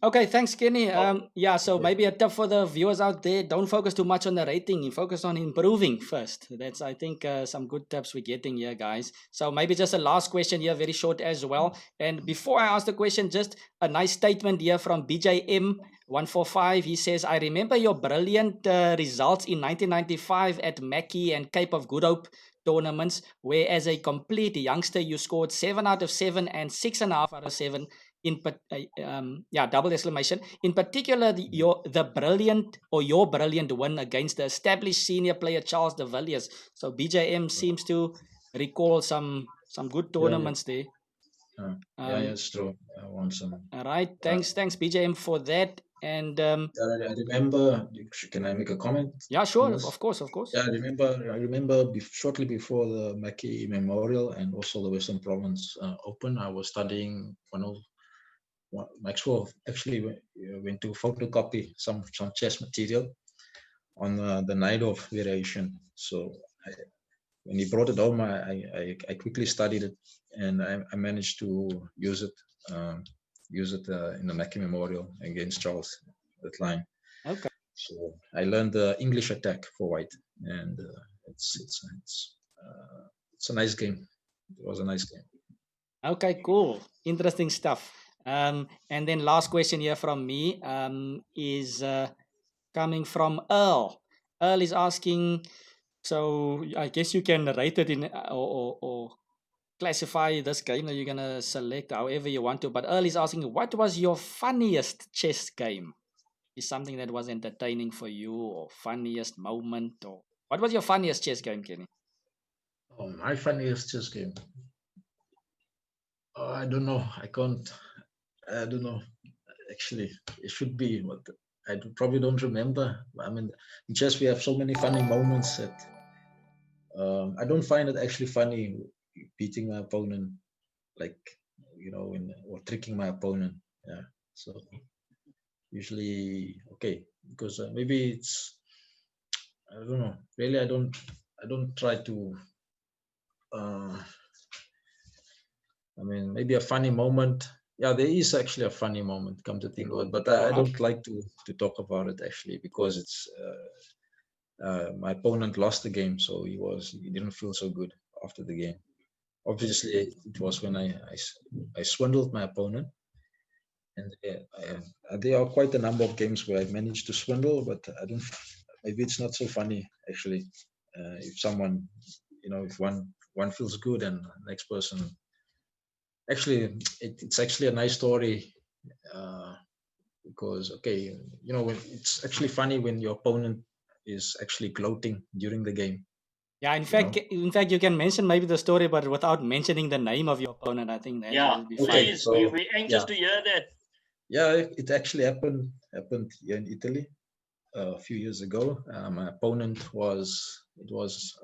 Okay, thanks, Kenny. Yeah, so maybe a tip for the viewers out there: don't focus too much on the rating. Focus on improving first. That's, I think, some good tips we're getting here, guys. So maybe just a last question here, very short as well. And before I ask the question, just a nice statement here from BJM145. He says, "I remember your brilliant results in 1995 at Mackie and Cape of Good Hope tournaments, where as a complete youngster you scored 7 out of 7 and 6.5 out of 7 in double exclamation. In particular, your brilliant win against the established senior player Charles de Villiers." So BJM seems to recall some good tournaments there. It's true. I want some. All right, thanks BJM for that. And I remember. Can I make a comment? Yeah, sure, of course. Yeah, I remember shortly before the Mackie Memorial and also the Western Province Open, I was studying Maxwell actually went to photocopy some chess material on the night of variation. So when he brought it home, I quickly studied it, and I managed to use it in the Mackie Memorial against Charles that line. Okay. So I learned the English attack for white, and it's a nice game. It was a nice game. Okay, cool. Interesting stuff. And then last question here from me is coming from Earl. Earl is asking, so I guess you can rate it in or classify this game that you're going to select however you want to. But Earl is asking, what was your funniest chess game? Is something that was entertaining for you, or funniest moment, or what was your funniest chess game, Kenny? Oh, my funniest chess game. I don't know. I don't know. Actually, it should be, but I probably don't remember. I mean, in chess we have so many funny moments that I don't find it actually funny beating my opponent, like or tricking my opponent. Yeah. So usually okay, because maybe it's, I don't know. Really, I don't try to I mean, maybe a funny moment. Yeah, there is actually a funny moment, come to think of it, but I don't like to talk about it actually, because it's my opponent lost the game, so he didn't feel so good after the game. Obviously, it was when I swindled my opponent, and there are quite a number of games where I managed to swindle, but I don't. Maybe it's not so funny actually. If someone, if one feels good and the next person, actually, it's actually a nice story, because okay, when it's actually funny when your opponent is actually gloating during the game. Yeah, in fact, you can mention maybe the story, but without mentioning the name of your opponent. I think that Yeah, would be Okay, fine. please. so We're anxious yeah, to hear that. yeah, it actually happened here in Italy a few years ago. My opponent it was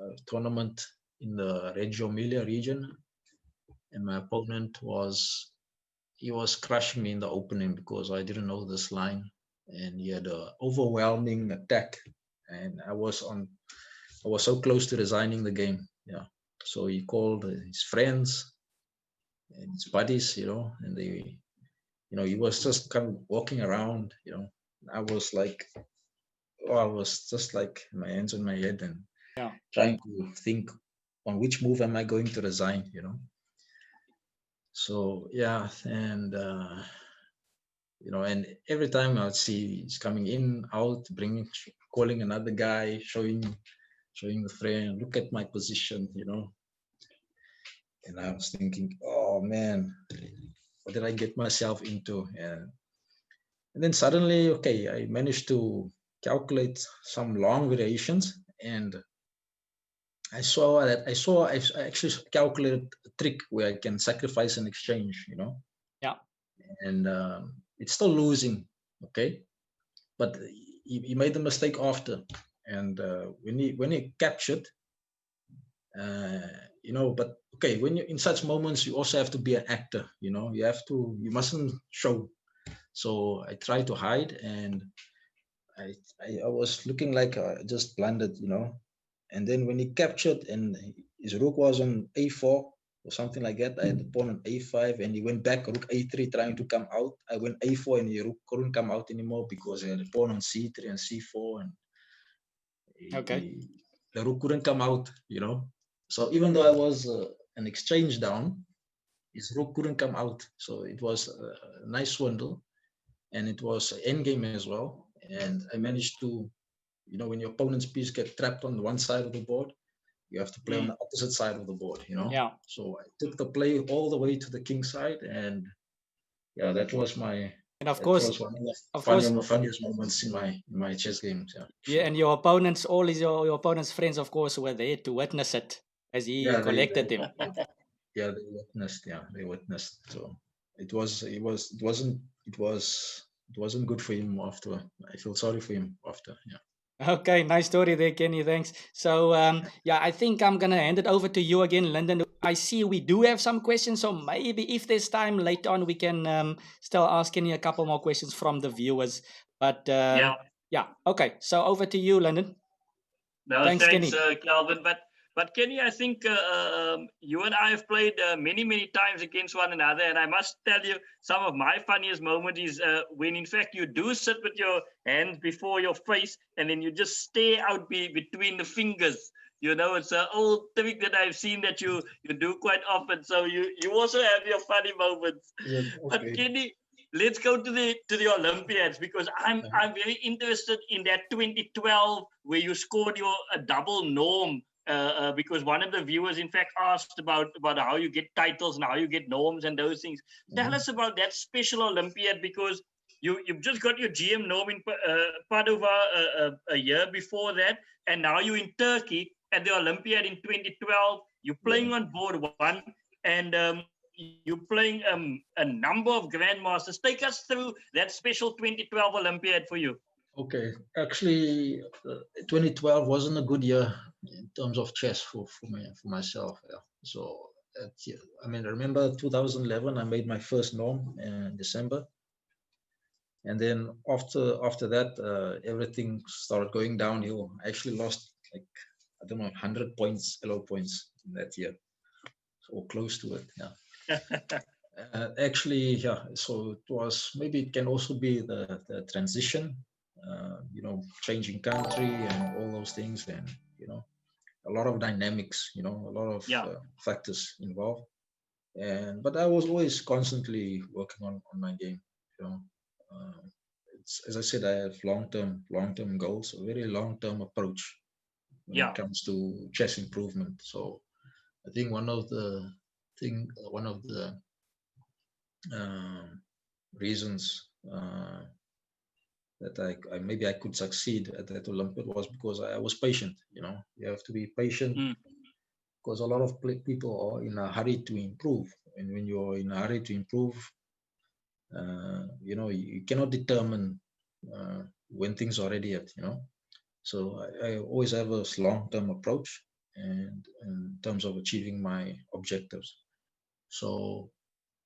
a tournament in the Reggio Emilia region, and my opponent he was crushing me in the opening because I didn't know this line, and he had an overwhelming attack, and I was so close to resigning the game. Yeah, so he called his friends and his buddies, and they, he was just kind of walking around, I was like, oh, I was just like my hands on my head and Yeah. trying to think on which move am I going to resign. So yeah, and and every time I'd see he's coming in, out, calling another guy, showing the friend, look at my position. And I was thinking, oh man, what did I get myself into? And then suddenly, okay, I managed to calculate some long variations, and I actually calculated a trick where I can sacrifice an exchange. Yeah. And it's still losing, okay, but he made the mistake after, and when he captured, but okay, when you in such moments you also have to be an actor, you mustn't show. So I try to hide, and I was looking like I just blundered. And then when he captured and his rook was on a4 or something like that, I had the pawn on a5, and he went back rook a3 trying to come out. I went a4 and the rook couldn't come out anymore because I had the pawn on c3 and c4, and Okay. the rook couldn't come out. So even though I was an exchange down, his rook couldn't come out. So it was a nice swindle, and it was an endgame as well. And I managed to, when your opponent's piece get trapped on one side of the board, you have to play on the opposite side of the board. Yeah. So I took the play all the way to the king side, and yeah, that was And of that course, was one of the of course, funniest moments in my chess games. Yeah, yeah, sure. and your opponents, all your opponent's friends, of course, were there to witness it as he Yeah, collected them. yeah, they witnessed. Yeah, they witnessed. So it wasn't good for him after. I feel sorry for him after. Yeah. Okay, nice story there, Kenny. Thanks. So, yeah, I think I'm gonna hand it over to you again, Lyndon. I see we do have some questions, so maybe if there's time later on, we can still ask Kenny a couple more questions from the viewers. But Yeah. yeah, okay. So over to you, Lyndon. No, Thanks, thanks, Kenny. Calvin. But Kenny, I think you and I have played many times against one another, and I must tell you, some of my funniest moments is when, in fact, you do sit with your hands before your face, and then you just stare out between the fingers. It's an old trick that I've seen that you do quite often. So you also have your funny moments. Yeah. But Okay. Kenny, let's go to the Olympiads, because I'm very interested in that 2012 where you scored your double norm. Because one of the viewers, in fact, asked about how you get titles and how you get norms and those things. Tell us about that special Olympiad, because you've just got your GM norm in Padova a year before that, and now you're in Turkey at the Olympiad in 2012. You're playing on board one, and you're playing a number of grandmasters. Take us through that special 2012 Olympiad for you. Okay. Actually, 2012 wasn't a good year in terms of chess for myself. Yeah. So, I mean, I remember 2011, I made my first norm in December, and then after that, everything started going downhill. I actually lost, like, I don't know, 100 points, 11 points in that year, or close to it. Yeah. Actually, yeah. So it was, maybe it can also be the transition, changing country and all those things, and a lot of dynamics, a lot of Yeah. factors involved. But I was always constantly working on my game. You know, uh, it's, as I said, I have long term goals, a very long term approach when it Yeah. comes to chess improvement. So I think one of the um, reasons that I maybe I could succeed at that Olympiad was because I was patient. You have to be patient Mm. because a lot of people are in a hurry to improve, and when you're in a hurry to improve, you cannot determine when things are ready yet. So I always have a long-term approach, and in terms of achieving my objectives. So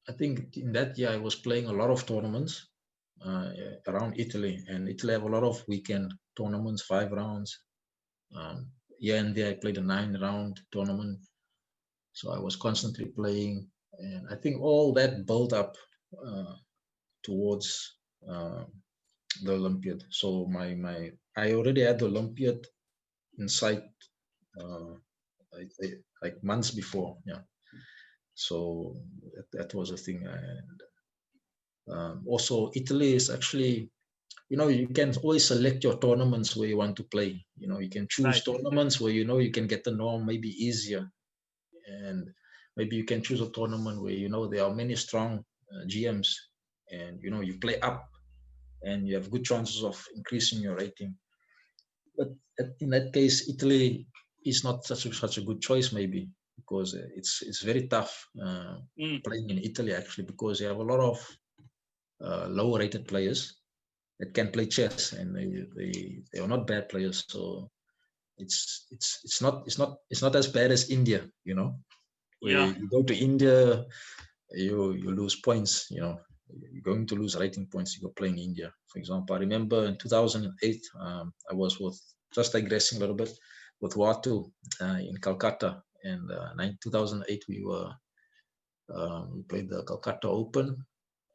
I think in that year I was playing a lot of tournaments uh, around Italy, and Italy have a lot of weekend tournaments, 5 rounds. Here and there, I played a 9 round tournament, so I was constantly playing, and I think all that built up towards uh, the Olympiad. So I already had the Olympiad in sight, uh, like months before. Yeah, so that was a thing. And also, Italy is actually, you can always select your tournaments where you want to play. You can choose Right. tournaments where you can get the norm maybe easier, and maybe you can choose a tournament where there are many strong GMs, and you play up and you have good chances of increasing your rating. But in that case, Italy is not such a good choice, maybe, because it's very tough Mm. playing in Italy, actually, because you have a lot of lower rated players that can play chess, and they are not bad players. So it's not as bad as India, where Yeah. you go to India, you lose points. You're going to lose rating points if you're playing India. For example, I remember in 2008, I was just digressing a little bit, with Watu in Calcutta, and 2008 we played the Calcutta Open.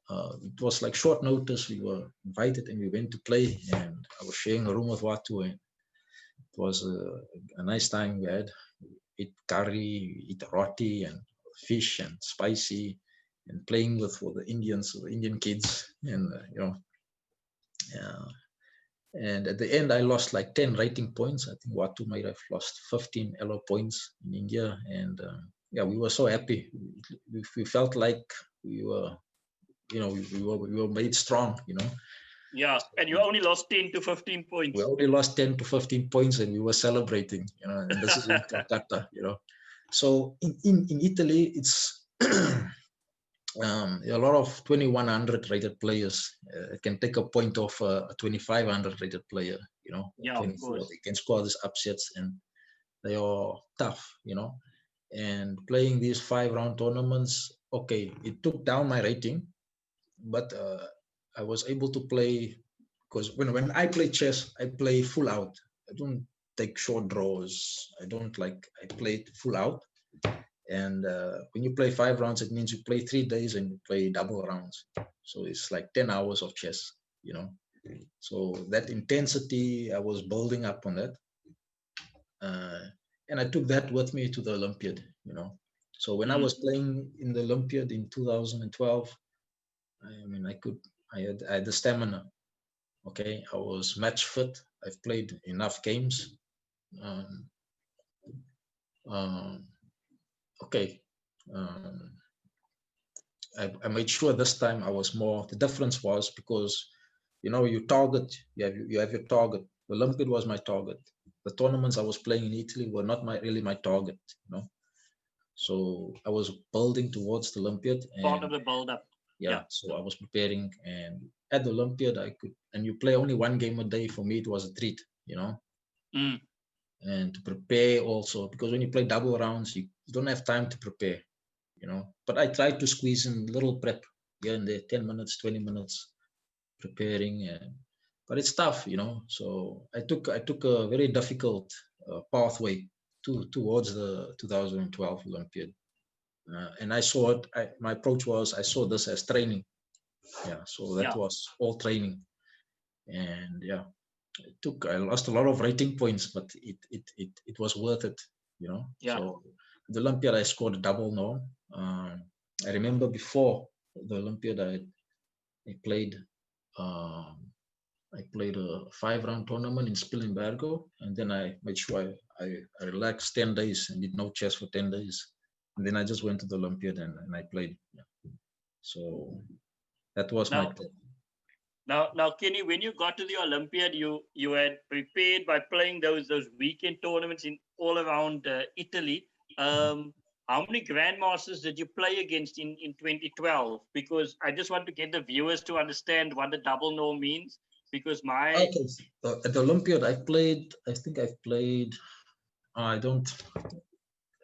It was like short notice. We were invited and we went to play, and I was sharing a room with Watu, and it was a nice time. We had eat curry, eat roti and fish and spicy, and playing with all the Indian kids, and uh, and at the end I lost like 10 rating points. I think Watu might have lost 15 elo points in India, and yeah, we were so happy. We felt like we were, we were made strong. Yeah. And you only lost 10 to 15 We points. only lost 10 to 15 points, and we were celebrating. And this is in Calcutta. So in Italy, it's a lot of 2100 rated players can take a point off a 2500 rated player. Yeah, of 24. course. They can score these upsets, and they are tough. And playing these 5 round tournaments, okay, it took down my rating, but I was able to play, because when I play chess, I play full out. I don't take short draws. I play it full out. And when you play 5 rounds, it means you play 3 days and you play double rounds. So it's like 10 hours of chess. So that intensity, I was building up on that. And I took that with me to the Olympiad. So when I was playing in the Olympiad in 2012, I mean, I had the stamina. Okay, I was match fit. I've played enough games. Um, um, okay, um, I made sure this time I was more. The difference was because you target. You have your target. The Olympiad was my target. The tournaments I was playing in Italy were not really my target. So I was building towards the Olympiad, Part of and the build up. yeah, so I was preparing, and at the Olympiad I could, and you play only one game a day. For me, it was a treat. Mm. And to prepare also, because when you play double rounds, you don't have time to prepare. But I tried to squeeze in little prep here and there, 10 minutes, 20 minutes preparing, but it's tough. So I took a very difficult pathway towards the 2012 Olympiad. And I saw it. My approach was I saw this as training. Yeah, so that was all training, and yeah, I lost a lot of rating points, but it was worth it, you know. Yeah. So the Olympiad I scored a double no. I remember before the Olympiad I played I played a 5-round tournament in Spilimbergo, and then I made sure I relaxed 10 days and did no chess for 10 days. And then I just went to the Olympiad and I played. Yeah. So that was my plan. Now, Kenny, when you got to the Olympiad, you had prepared by playing those weekend tournaments in all around Italy. How many grandmasters did you play against in 2012? Because I just want to get the viewers to understand what the double no means. Because at the Olympiad, I think I've played. I don't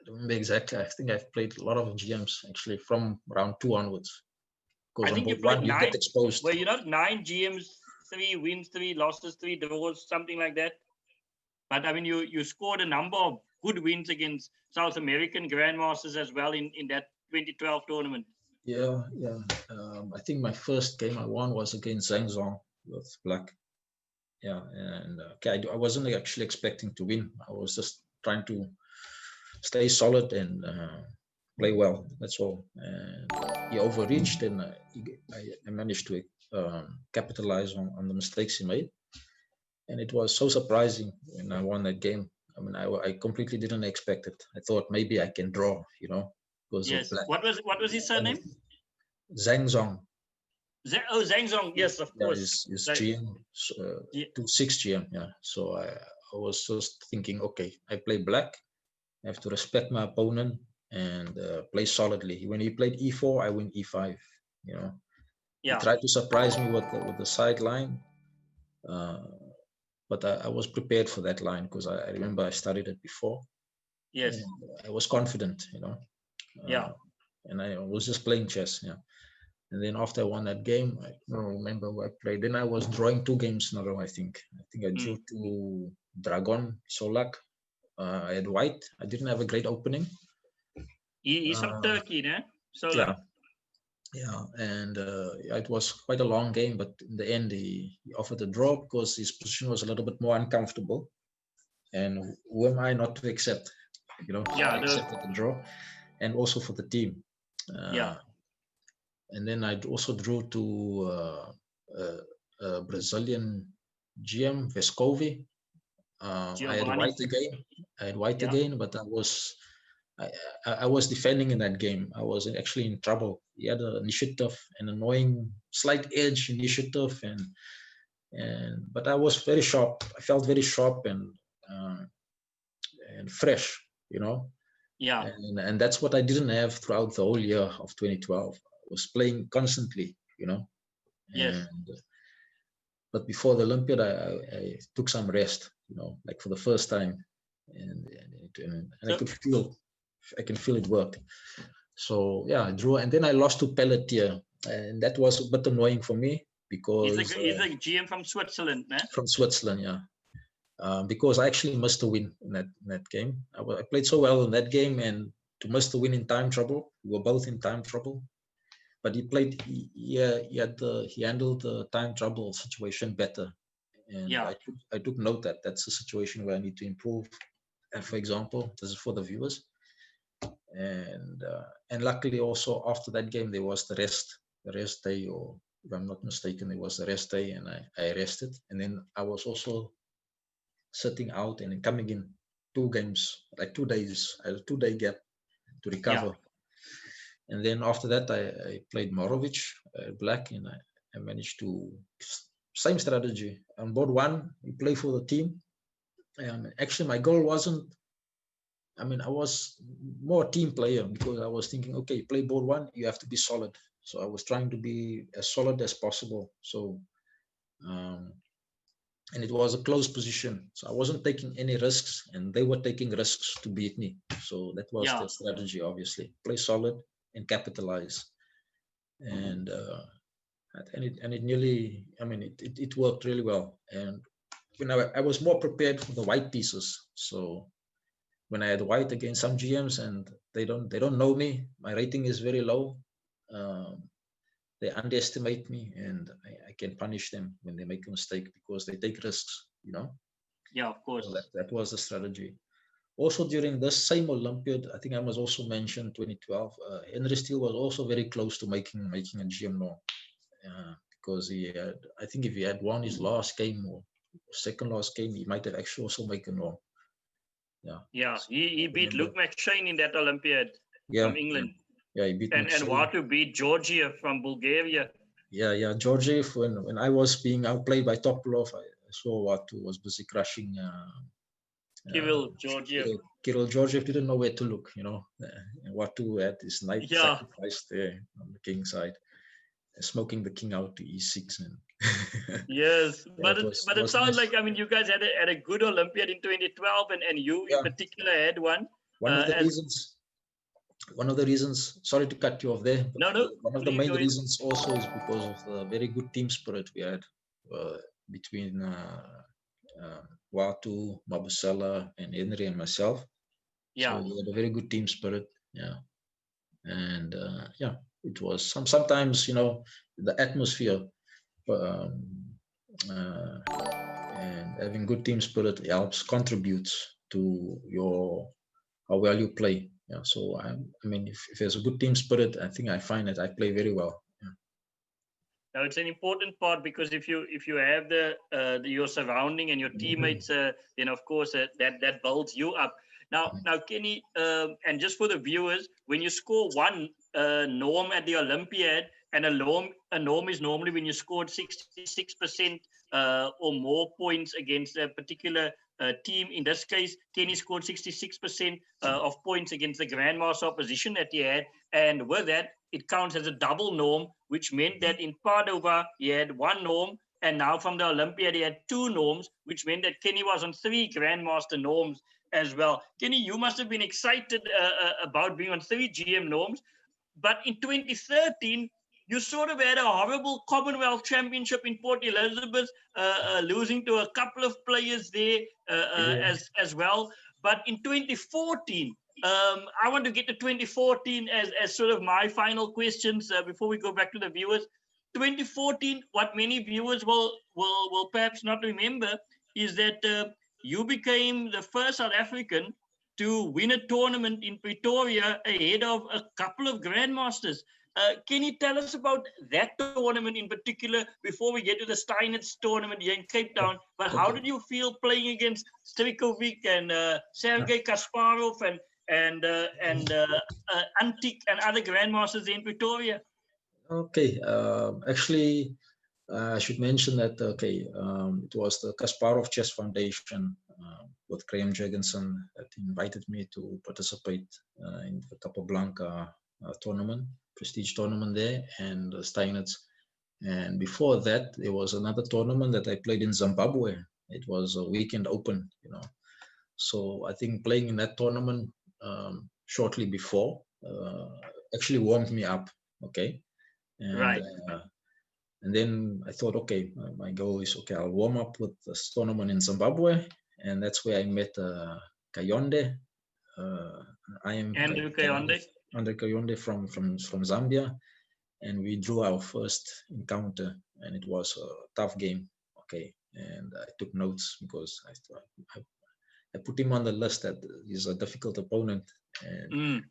remember exactly. I think I've played a lot of GMs actually from round 2 onwards. I think you played 9. You get exposed. Well, you know, 9 GMs, 3 wins, 3 losses, 3 draws, something like that. But I mean, you scored a number of good wins against South American grandmasters as well in that 2012 tournament. Yeah. I think my first game I won was against Zhang Zong with black. Yeah, and I wasn't actually expecting to win. I was just trying to stay solid and play well. That's all. And he overreached, and I managed to capitalize on the mistakes he made. And it was so surprising when I won that game. I mean, I completely didn't expect it. I thought maybe I can draw, you know, because yes. Of black. What was his surname? Zhang Zong. Zhang Zong. Yes, of course. His GM, 2-6 GM. Yeah. So I was just thinking, okay, I play black. I have to respect my opponent and play solidly. When he played E4, I win E5. You know. Yeah. He tried to surprise me with the sideline. But I was prepared for that line because I remember I studied it before. Yes. I was confident, you know. Yeah. And I was just playing chess, yeah. And then after I won that game, I don't remember who I played. Then I was drawing 2 games in a row, I think. I drew to Dragon Solak. I had white. I didn't have a great opening. He's from Turkey, no? Solak. Yeah. Yeah, and it was quite a long game, but in the end, he offered a draw because his position was a little bit more uncomfortable. And who am I not to accept? You know, I accepted the draw, and also for the team. And then I also drew to a Brazilian GM Vescovi. I had white again. Again, but I was defending in that game. I was actually in trouble. He had an initiative, an annoying slight edge initiative, but I was very sharp. I felt very sharp and fresh, you know. Yeah. And that's what I didn't have throughout the whole year of 2012. I was playing constantly, you know. Yes. But before the Olympiad, I took some rest, you know, like for the first time, and I could feel. I can feel it worked. So yeah, I drew, and then I lost to Pelletier, and that was a bit annoying for me because he's a GM from Switzerland, man. From Switzerland, yeah. Because I actually missed the win in that game. I played so well in that game, and to miss the win in time trouble. We were both in time trouble, but he played. He handled the time trouble situation better, and I took note that that's a situation where I need to improve. And for example, this is for the viewers. And luckily also after that game there was the rest day, or if I'm not mistaken, there was the rest day, and I rested, and then I was also sitting out and coming in 2 games, like 2 days. I had a 2-day gap to recover. And then after that I played Morovic black, and I managed to same strategy. On board 1 you play for the team, and actually my goal wasn't, I mean, I was more team player because I was thinking, okay, play board 1, you have to be solid. So I was trying to be as solid as possible. So, and it was a close position. So I wasn't taking any risks, and they were taking risks to beat me. So that was the strategy, obviously. Play solid and capitalize. And it nearly, I mean, it worked really well. And when I was more prepared for the white pieces. So when I had white against some GMs and they don't know me, my rating is very low. They underestimate me, and I can punish them when they make a mistake because they take risks, you know. Yeah, of course. So that was the strategy. Also during this same Olympiad, I think I must also mention 2012. Henry Steele was also very close to making a GM norm, because he had, I think if he had won his last game or second last game, he might have actually also made a norm. Yeah. Yeah, So he I beat remember. Luke McShane in that Olympiad from England. Yeah, he beat And McShane. Watu beat Georgia from Bulgaria. Yeah. Georgia, when I was being outplayed by Topolov, I saw Watu was busy crushing. Kirill Georgiev. Kirill Georgiev didn't know where to look, you know. Watu had his knight sacrificed there on the king side, smoking the king out to e6. And yes, yeah, but it sounds nice. Like, I mean, you guys had a good Olympiad in 2012, and you in particular had one. One of the reasons, sorry to cut you off there, but no, one of the main reasons also is because of the very good team spirit we had between Watu, Mabusela, and Henry and myself. Yeah. So we had a very good team spirit. Yeah. And it was sometimes, you know, the atmosphere and having good team spirit contributes to how well you play. Yeah. So I mean, if there's a good team spirit, I think I find that I play very well. Yeah. Now it's an important part, because if you have your surrounding and your teammates, then of course that builds you up. Now Kenny, and just for the viewers, when you score one norm at the Olympiad, and a norm is normally when you scored 66% or more points against a particular team. In this case, Kenny scored 66% of points against the Grandmaster opposition that he had, and with that, it counts as a double norm, which meant that in Padova he had one norm, and now from the Olympiad he had two norms, which meant that Kenny was on 3 Grandmaster norms as well. Kenny, you must have been excited about being on 3 GM norms, but in 2013, you sort of had a horrible Commonwealth Championship in Port Elizabeth, losing to a couple of players there as well. But in 2014, I want to get to 2014 as sort of my final questions before we go back to the viewers. 2014, what many viewers will perhaps not remember is that you became the first South African to win a tournament in Pretoria ahead of a couple of Grandmasters. Can you tell us about that tournament in particular before we get to the Steinitz tournament here in Cape Town? But how did you feel playing against Strikovic and Sergei Kasparov and Antik and other Grandmasters in Pretoria? Okay, actually, I should mention that, it was the Kasparov Chess Foundation with Graham Jurgensen that invited me to participate in the Capablanca tournament, prestige tournament there, and Steinitz. And before that, there was another tournament that I played in Zimbabwe. It was a weekend open, you know. So I think playing in that tournament shortly before actually warmed me up, okay? And, right. And then I thought, okay, my goal is, okay, I'll warm up with this tournament in Zimbabwe. And that's where I met Kayonde. Andrew Kayonde. Andrew Kayonde from Zambia. And we drew our first encounter, and it was a tough game. Okay. And I took notes because I put him on the list that he's a difficult opponent. And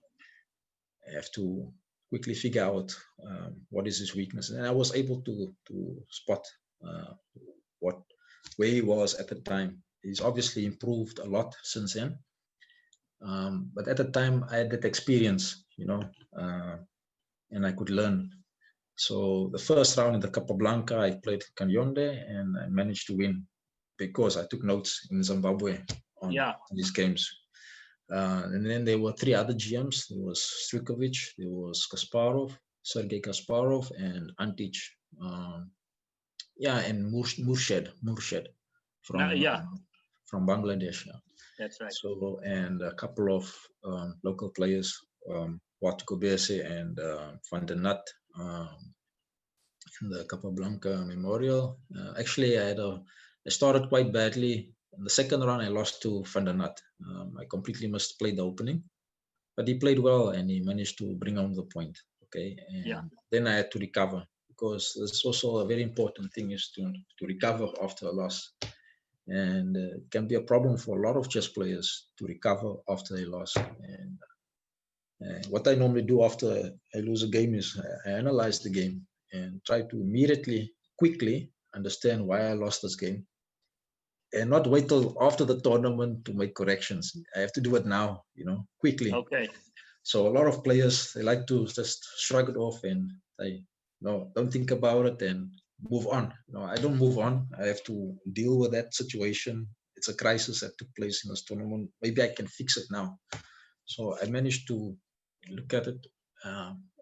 I have to quickly figure out what is his weakness, and I was able to spot where he was at the time. He's obviously improved a lot since then, but at the time I had that experience, you know, and I could learn. So the first round in the Capablanca, I played Kanyonde, and I managed to win because I took notes in Zimbabwe on these games. And then there were 3 other GMs. There was Strikovic, there was Kasparov, Sergei Kasparov, and Antic. And Murshid from Bangladesh. Yeah. That's right. So, and a couple of local players, Watu Kobese and Van der Nat, in the Capablanca Memorial. Actually, I started quite badly In the second round, I lost to Van der Nat. I completely misplayed the opening, but he played well and he managed to bring home the point. Okay, and then I had to recover, because it's also a very important thing is to recover after a loss. And it can be a problem for a lot of chess players to recover after a loss. And what I normally do after I lose a game is I analyze the game and try to immediately, quickly understand why I lost this game, and not wait till after the tournament to make corrections. I have to do it now, quickly. Okay. So a lot of players, they like to just shrug it off and say, no, don't think about it and move on. No, I don't move on. I have to deal with that situation. It's a crisis that took place in this tournament. Maybe I can fix it now. So I managed to look at it,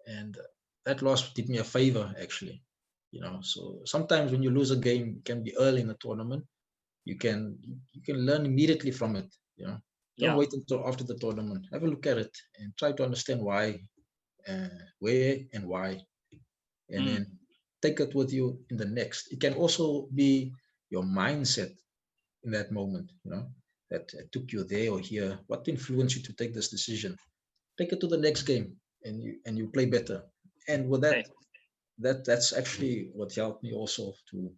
and that loss did me a favor, actually. So sometimes when you lose a game, it can be early in the tournament. You can learn immediately from it. Don't wait until after the tournament. Have a look at it and try to understand why, where, and why, and then take it with you in the next. It can also be your mindset in that moment. That took you there or here. What influenced you to take this decision? Take it to the next game, and you play better. And with that, that's actually what helped me also to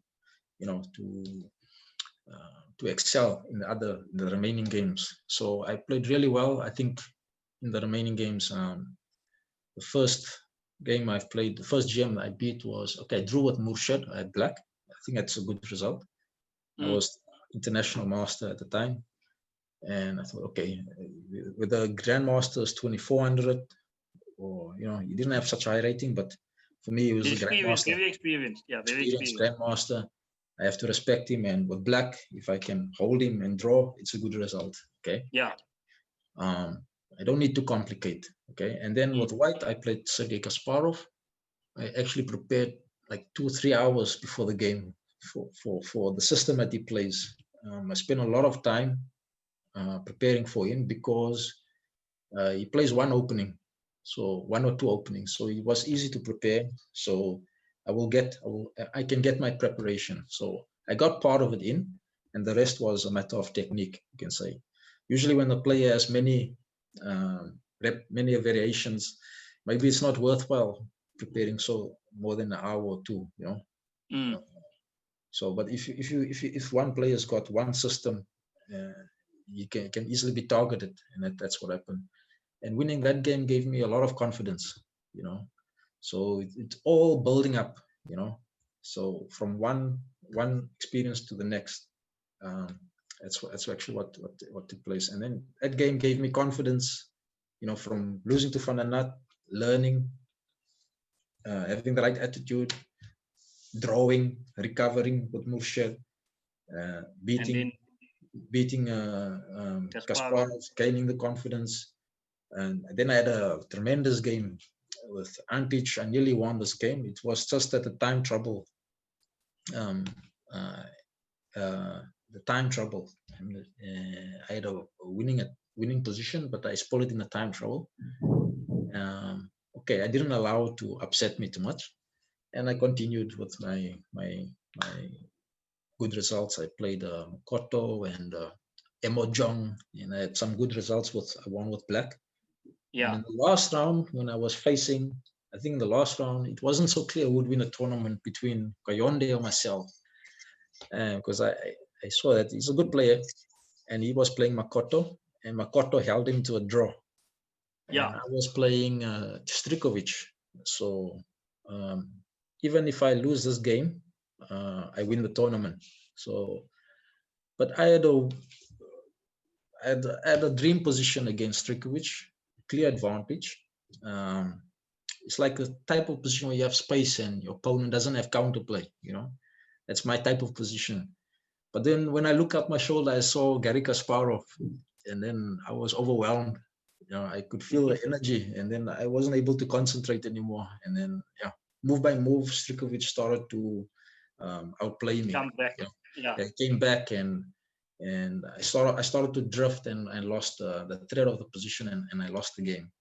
to excel in the remaining games. So I played really well. I think in the remaining games, the first game I've played, the first GM I beat was, okay, I drew with Murshid at black. I think that's a good result. I was international master at the time. And I thought, okay, with the Grandmaster's 2400, or, he didn't have such a high rating, but for me, it was a Grandmaster. Very experienced. Yeah, very experienced. Grandmaster. I have to respect him, and with black, if I can hold him and draw, it's a good result. Okay. Yeah. I don't need to complicate. Okay. And then with white, I played Sergei Kasparov. I actually prepared like 2-3 hours before the game for the system that he plays. I spent a lot of time preparing for him, because he plays one opening, so 1 or 2 openings, so it was easy to prepare. So I can get my preparation. So I got part of it in, and the rest was a matter of technique, you can say. Usually when the player has many variations, maybe it's not worthwhile preparing so more than an hour or 2, so but if one player's got one system, you can easily be targeted, and that's what happened. And winning that game gave me a lot of confidence, so it's all building up, so from one experience to the next. That's actually what took place. And then that game gave me confidence, from losing to Van der Nat, learning, having the right attitude, drawing, recovering with Murshid, beating Kasparov, gaining the confidence. And then I had a tremendous game with Antic. I nearly won this game. It was just at the time trouble. The time trouble. I had a winning position, but I spoiled it in the time trouble. Okay, I didn't allow it to upset me too much, and I continued with my good results. I played Koto and Emojong, and I had some good results I won with black. Yeah. And in the last round, when I was facing, I think in the last round, it wasn't so clear who would win a tournament between Kayonde or myself, because I saw that he's a good player, and he was playing Makoto, and Makoto held him to a draw. Yeah. And I was playing Strikovic. So even if I lose this game, I win the tournament. So, but I had a dream position against Strikovic, clear advantage. It's like a type of position where you have space and your opponent doesn't have counterplay. That's my type of position. But then when I look up my shoulder, I saw Garry Kasparov, and then I was overwhelmed. I could feel the energy, and then I wasn't able to concentrate anymore. And then, move by move, Strikovic started to outplay me. Come back. I came back, and I started to drift, and lost the thread of the position, and I lost the game.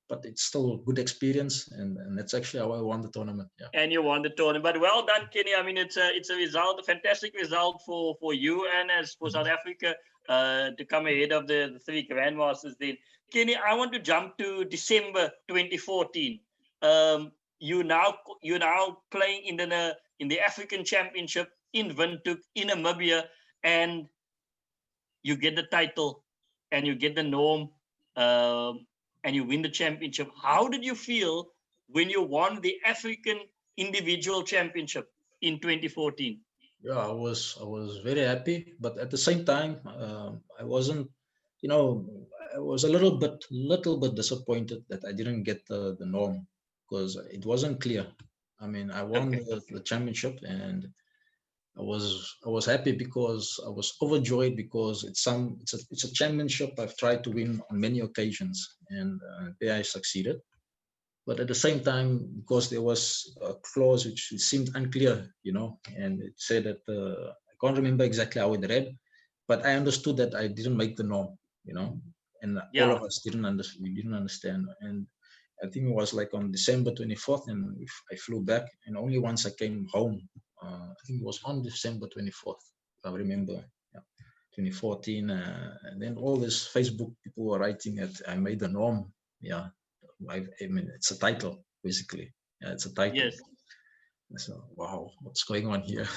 but it's still good experience, and that's actually how I won the tournament. Yeah. And you won the tournament. But well done, Kenny. I mean, it's a result, a fantastic result for you and as for South Africa to come ahead of the three grandmasters. Then, Kenny, I want to jump to December 2014. You're now playing in the African Championship in Windhoek in Namibia, and you get the title, and you get the norm, and you win the championship. How did you feel when you won the African individual championship in 2014? Yeah, I was very happy, but at the same time, I wasn't, I was a little bit disappointed that I didn't get the norm, because it wasn't clear. I mean, I won the championship, and I was happy because I was overjoyed, because it's a championship I've tried to win on many occasions, and there I succeeded. But at the same time, because there was a clause which seemed unclear, and it said that I can't remember exactly how it read, but I understood that I didn't make the norm, and all of us didn't understand. And I think it was like on December 24th, and I flew back, and only once I came home, I think it was on December 24th, if I remember, 2014, and then all this Facebook people were writing that I made the norm. Yeah, I mean, it's a title, basically. Yeah, it's a title. Yes. So, wow, what's going on here?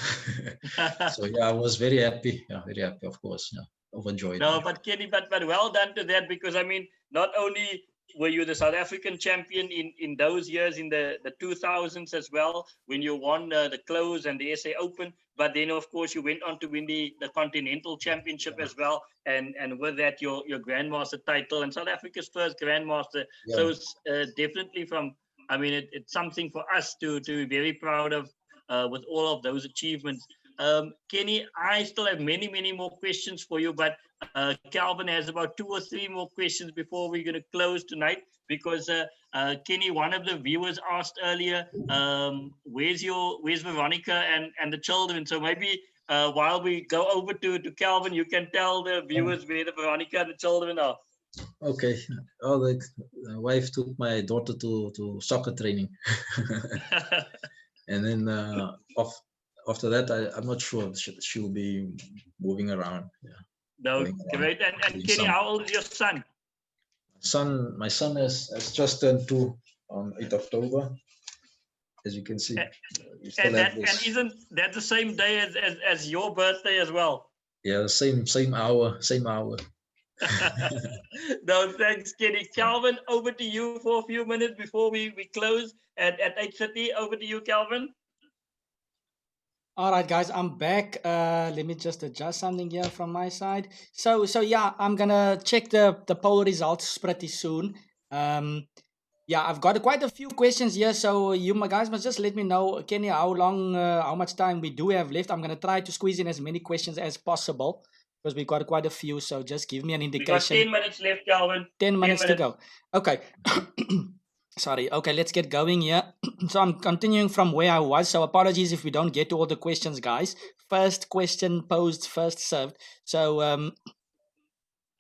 So yeah, I was very happy. Yeah, very happy, of course. Yeah, overjoyed. No, but Kenny, but well done to that, because I mean, not only were you the South African champion in those years, in the 2000s as well, when you won the close and the SA Open, but then of course you went on to win the Continental Championship as well, and with that your Grandmaster title and South Africa's first Grandmaster. Yeah. So it's definitely I mean, it's something for us to be very proud of with all of those achievements. Kenny, I still have many more questions for you, but Calvin has about 2 or 3 more questions before we're going to close tonight, because Kenny, one of the viewers asked earlier, where's Veronica and the children? So maybe while we go over to Calvin, you can tell the viewers where the Veronica and the children are. Okay. Oh, the wife took my daughter to soccer training. And then after that, I'm not sure she'll be moving around. Yeah. No, great. And Kenny, how old is your son? My son has just turned 2 on 8th October, as you can see. And isn't that the same day as your birthday as well? Yeah, same hour. No, thanks, Kenny. Calvin, over to you for a few minutes before we close at 8:30. Over to you, Calvin. All right, guys, I'm back. Let me just adjust something here from my side. So yeah, I'm gonna check the poll results pretty soon. Yeah, I've got quite a few questions here, so you guys must just let me know, Kenny, how much time we do have left. I'm gonna try to squeeze in as many questions as possible, because we've got quite a few. So just give me an indication. We got 10 minutes left, Calvin. 10 minutes to go. Okay. Sorry. Okay, let's get going here. So I'm continuing from where I was. So apologies if we don't get to all the questions, guys. First question posed, first served. So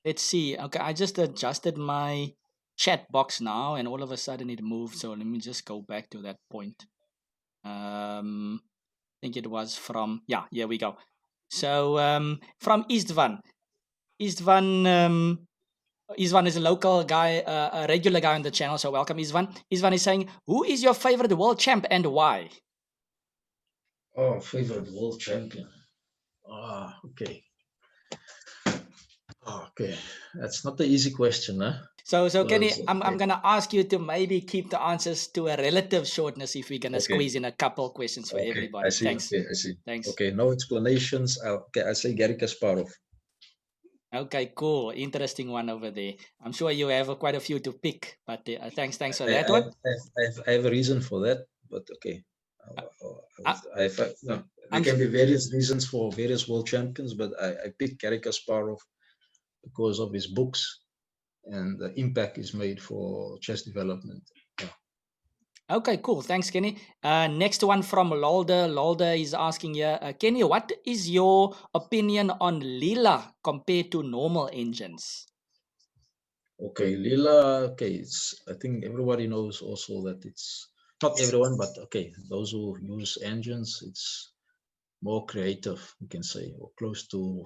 let's see. Okay, I just adjusted my chat box now, and all of a sudden it moved. So let me just go back to that point. I think it was from, yeah, here we go. So from Istvan. Istvan is a local guy, a regular guy on the channel, so welcome, Istvan. Istvan is saying, who is your favorite world champ and why? Oh, favorite world champion. Okay. Okay, that's not the easy question, huh? So Kenny, I'm gonna ask you to maybe keep the answers to a relative shortness if we're gonna squeeze in a couple questions for everybody. I see. Thanks. Okay, I see. Thanks. Okay, no explanations. I say Gary Kasparov. Okay, cool. Interesting one over there. I'm sure you have quite a few to pick, but thanks for that one. I have a reason for that, but okay. There can be various reasons for various world champions, but I picked Gary Kasparov because of his books and the impact he's made for chess development. Yeah. Okay, cool. Thanks, Kenny. Next one from Lolda. Lolda is asking here, Kenny, what is your opinion on Lila compared to normal engines? Okay, Lila. Okay, I think everybody knows also that it's not everyone, but okay, those who use engines, it's more creative, you can say, or close to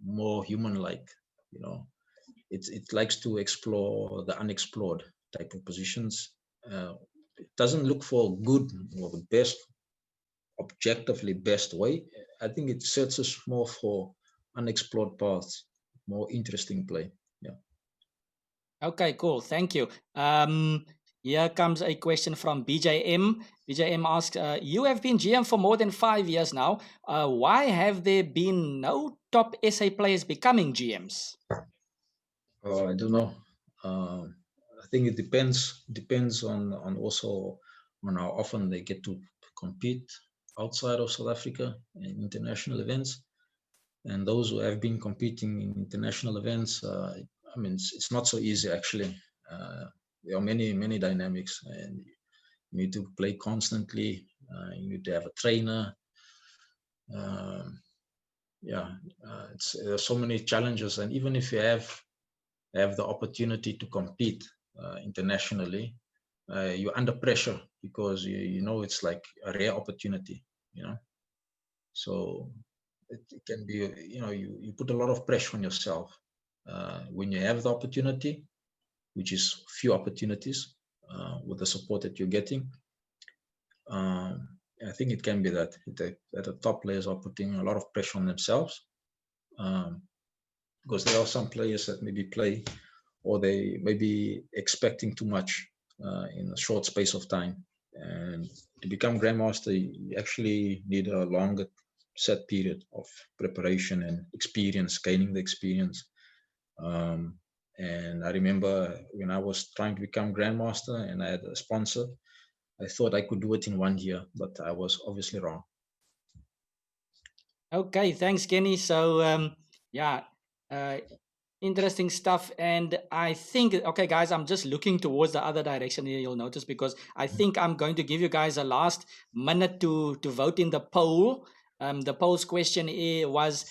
more human-like. You know, it likes to explore the unexplored type of positions. It doesn't look for good or the best, objectively best way. I think it sets us more for unexplored paths, more interesting play. Yeah. Okay, cool. Thank you. Here comes a question from BJM. BJM asks, you have been GM for more than 5 years now. Why have there been no top SA players becoming GMs? I don't know. I think it depends on also on how often they get to compete outside of South Africa in international events. And those who have been competing in international events, I mean, it's not so easy actually. There are many dynamics, and you need to play constantly. You need to have a trainer. Um, yeah, there are so many challenges, and even if you have the opportunity to compete internationally, you're under pressure because you know it's like a rare opportunity, you know. So it can be, you know, you put a lot of pressure on yourself when you have the opportunity, which is few opportunities with the support that you're getting. Um, I think it can be that the top players are putting a lot of pressure on themselves because there are some players that maybe play or they may be expecting too much in a short space of time. And to become Grandmaster, you actually need a longer set period of preparation and experience, gaining the experience. And I remember when I was trying to become Grandmaster and I had a sponsor, I thought I could do it in 1 year, but I was obviously wrong. Okay, thanks, Kenny. So, yeah, uh, interesting stuff. And I think, okay, guys, I'm just looking towards the other direction here, you'll notice, because I think I'm going to give you guys a last minute to vote in the poll. The poll's question was,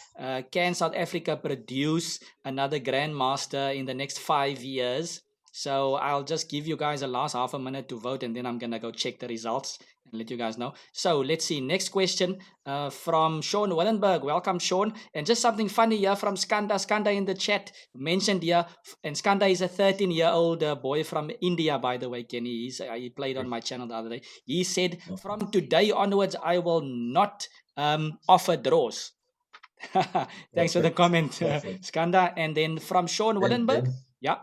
can South Africa produce another Grandmaster in the next 5 years? So I'll just give you guys a last half a minute to vote, and then I'm going to go check the results and let you guys know. So let's see. Next question from Sean Wallenberg. Welcome, Sean. And just something funny here from Skanda. Skanda in the chat mentioned here, and Skanda is a 13-year-old boy from India, by the way, Kenny. He played on my channel the other day. He said, from today onwards, I will not offer draws. Thanks for the comment, Skanda. And then from Sean Wallenberg. Yeah.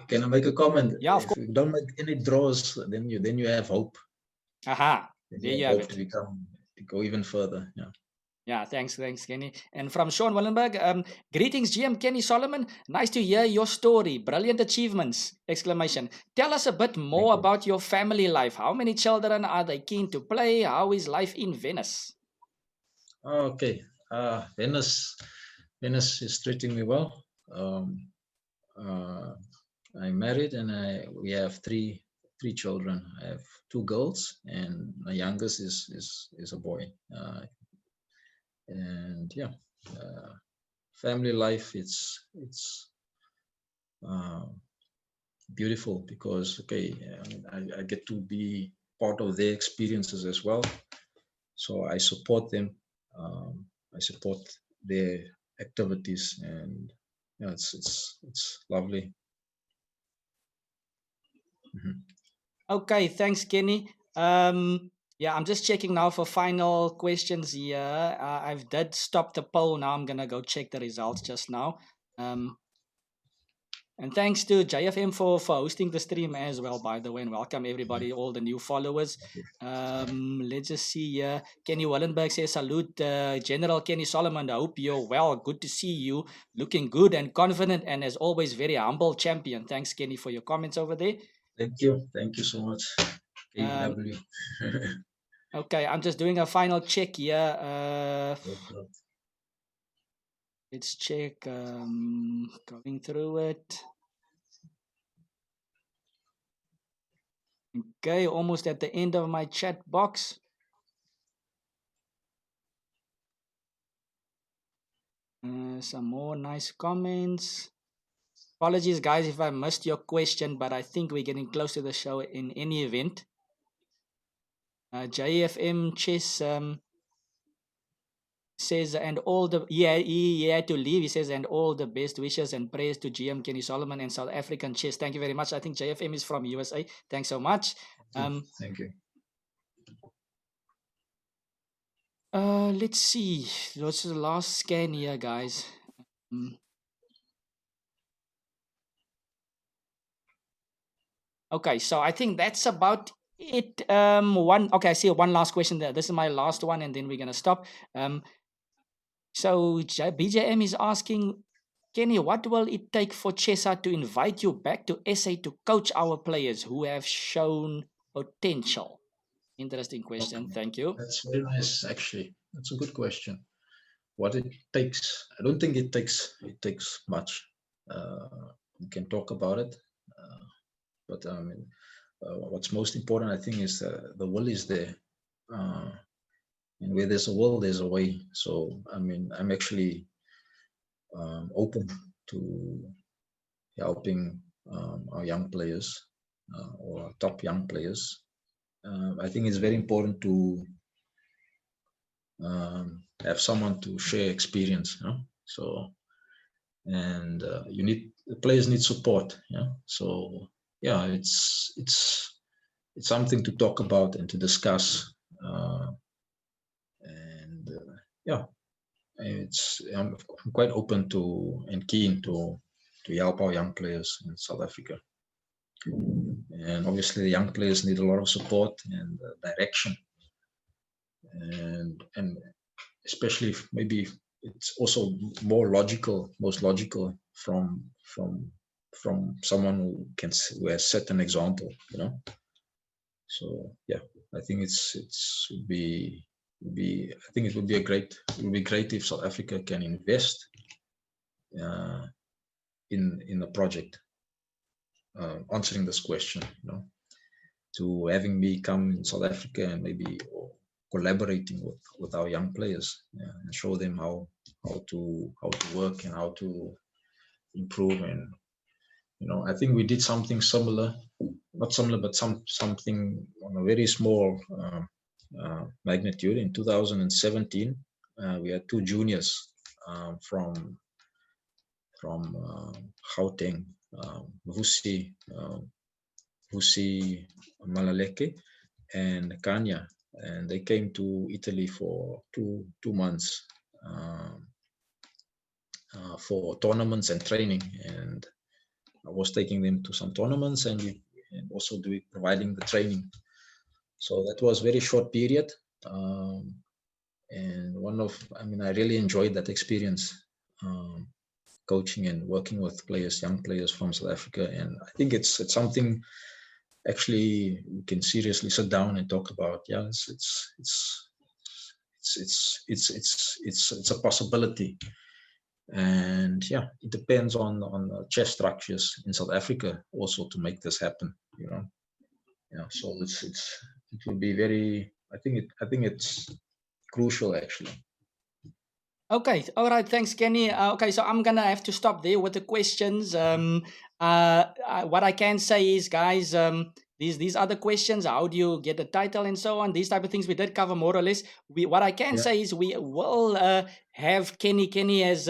Can I make a comment? Yeah, of If you don't make any draws, then you have hope. Aha. Then There you you have have hope it. to go even further. Yeah. Yeah, thanks, Kenny. And from Sean Wallenberg, greetings, GM Kenny Solomon. Nice to hear your story. Brilliant achievements! Exclamation. Tell us a bit more about your family life. How many children are they keen to play? How is life in Venice? Okay. Venice is treating me well. Uh, I'm married and we have three children. I have two girls and my youngest is a boy. And yeah, family life it's uh, beautiful because okay, I get to be part of their experiences as well. So I support them. I support their activities, and yeah, it's lovely. Mhm. Okay, thanks, Kenny. Yeah, I'm just checking now for final questions here. I've did stop the poll now. I'm gonna go check the results just now. And thanks to JFM for hosting the stream as well, by the way, and welcome everybody, all the new followers. Let's just see here. Kenny Wallenberg says, salute, General Kenny Solomon. I hope you're well. Good to see you. Looking good and confident, and as always, very humble champion. Thanks, Kenny, for your comments over there. Thank you so much, KW. Okay, I'm just doing a final check here. Let's check. Going through it. Okay, almost at the end of my chat box. Some more nice comments. Apologies, guys, if I missed your question, but I think we're getting close to the show in any event. JFM Chess says, and all the, he had to leave. He says, and all the best wishes and prayers to GM Kenny Solomon and South African Chess. Thank you very much. I think JFM is from USA. Thanks so much. Thank you. Let's see. What's the last scan here, guys? Okay, so I think that's about it. Okay, I see one last question there. This is my last one, and then we're gonna stop. So BJM is asking, Kenny, what will it take for Chessa to invite you back to SA to coach our players who have shown potential? Interesting question. Okay. Thank you. That's very nice, actually. That's a good question. What it takes, I don't think it takes much. We can talk about it, but what's most important, I think, is the will is there, and where there's a will, there's a way. So I mean, I'm actually open to helping our young players or our top young players. I think it's very important to have someone to share experience. So, and the players need support. So yeah, it's something to talk about and to discuss. Yeah, I'm quite open to and keen to help our young players in South Africa. And obviously, the young players need a lot of support and direction, and especially if maybe it's also most logical from someone who has set an example. So yeah, I think it would be I think it would be great if South Africa can invest in a project answering this question, to having me come in South Africa and maybe collaborating with our young players, and show them how to work and how to improve. And I think we did something similar, not similar, but something on a very small magnitude in 2017. We had two juniors from Gauteng, Vusi Malaleke and Kanya, and they came to Italy for two months for tournaments and training, and I was taking them to some tournaments and also providing the training. So that was very short period, and I really enjoyed that experience, coaching and working with young players from South Africa. And I think it's something actually we can seriously sit down and talk about. Yeah, it's a possibility. And yeah, it depends on chess structures in South Africa also to make this happen. Yeah, so it will be very. I think it's crucial, actually. Okay, all right, thanks, Kenny. Okay, so I'm gonna have to stop there with the questions. What I can say is, guys, these other questions, how do you get the title and so on, these type of things we did cover more or less. What I can say is we will have Kenny. Kenny has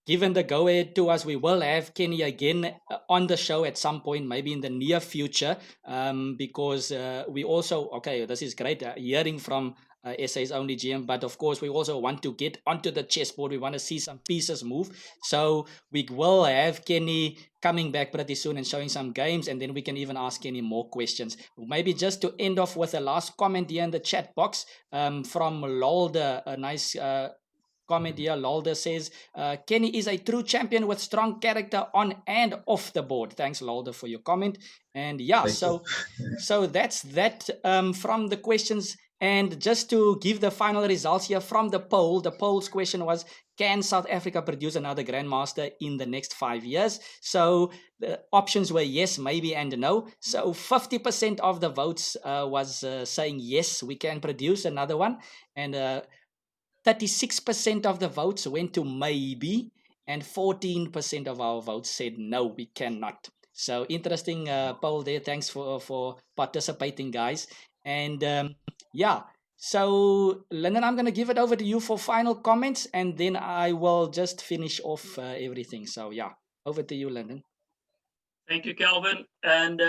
given the go ahead to us. We will have Kenny again on the show at some point, maybe in the near future, because we also, okay, this is great, hearing from SA's only GM, but of course we also want to get onto the chessboard. We want to see some pieces move, so we will have Kenny coming back pretty soon and showing some games, and then we can even ask Kenny more questions. Maybe just to end off with a last comment here in the chat box from Lolda, a nice comment here. Lolda says, Kenny is a true champion with strong character on and off the board. Thanks, Lolda, for your comment. And yeah, so that's that from the questions. And just to give the final results here from the poll's question was, can South Africa produce another Grandmaster in the next 5 years? So the options were yes, maybe, and no. So 50% of the votes was saying yes, we can produce another one. And 36% of the votes went to maybe. and 14% of our votes said no, we cannot. So interesting poll there. Thanks for participating, guys. And yeah, so Lyndon, I'm going to give it over to you for final comments, and then I will just finish off everything. So yeah, over to you, Lyndon. Thank you, Calvin. And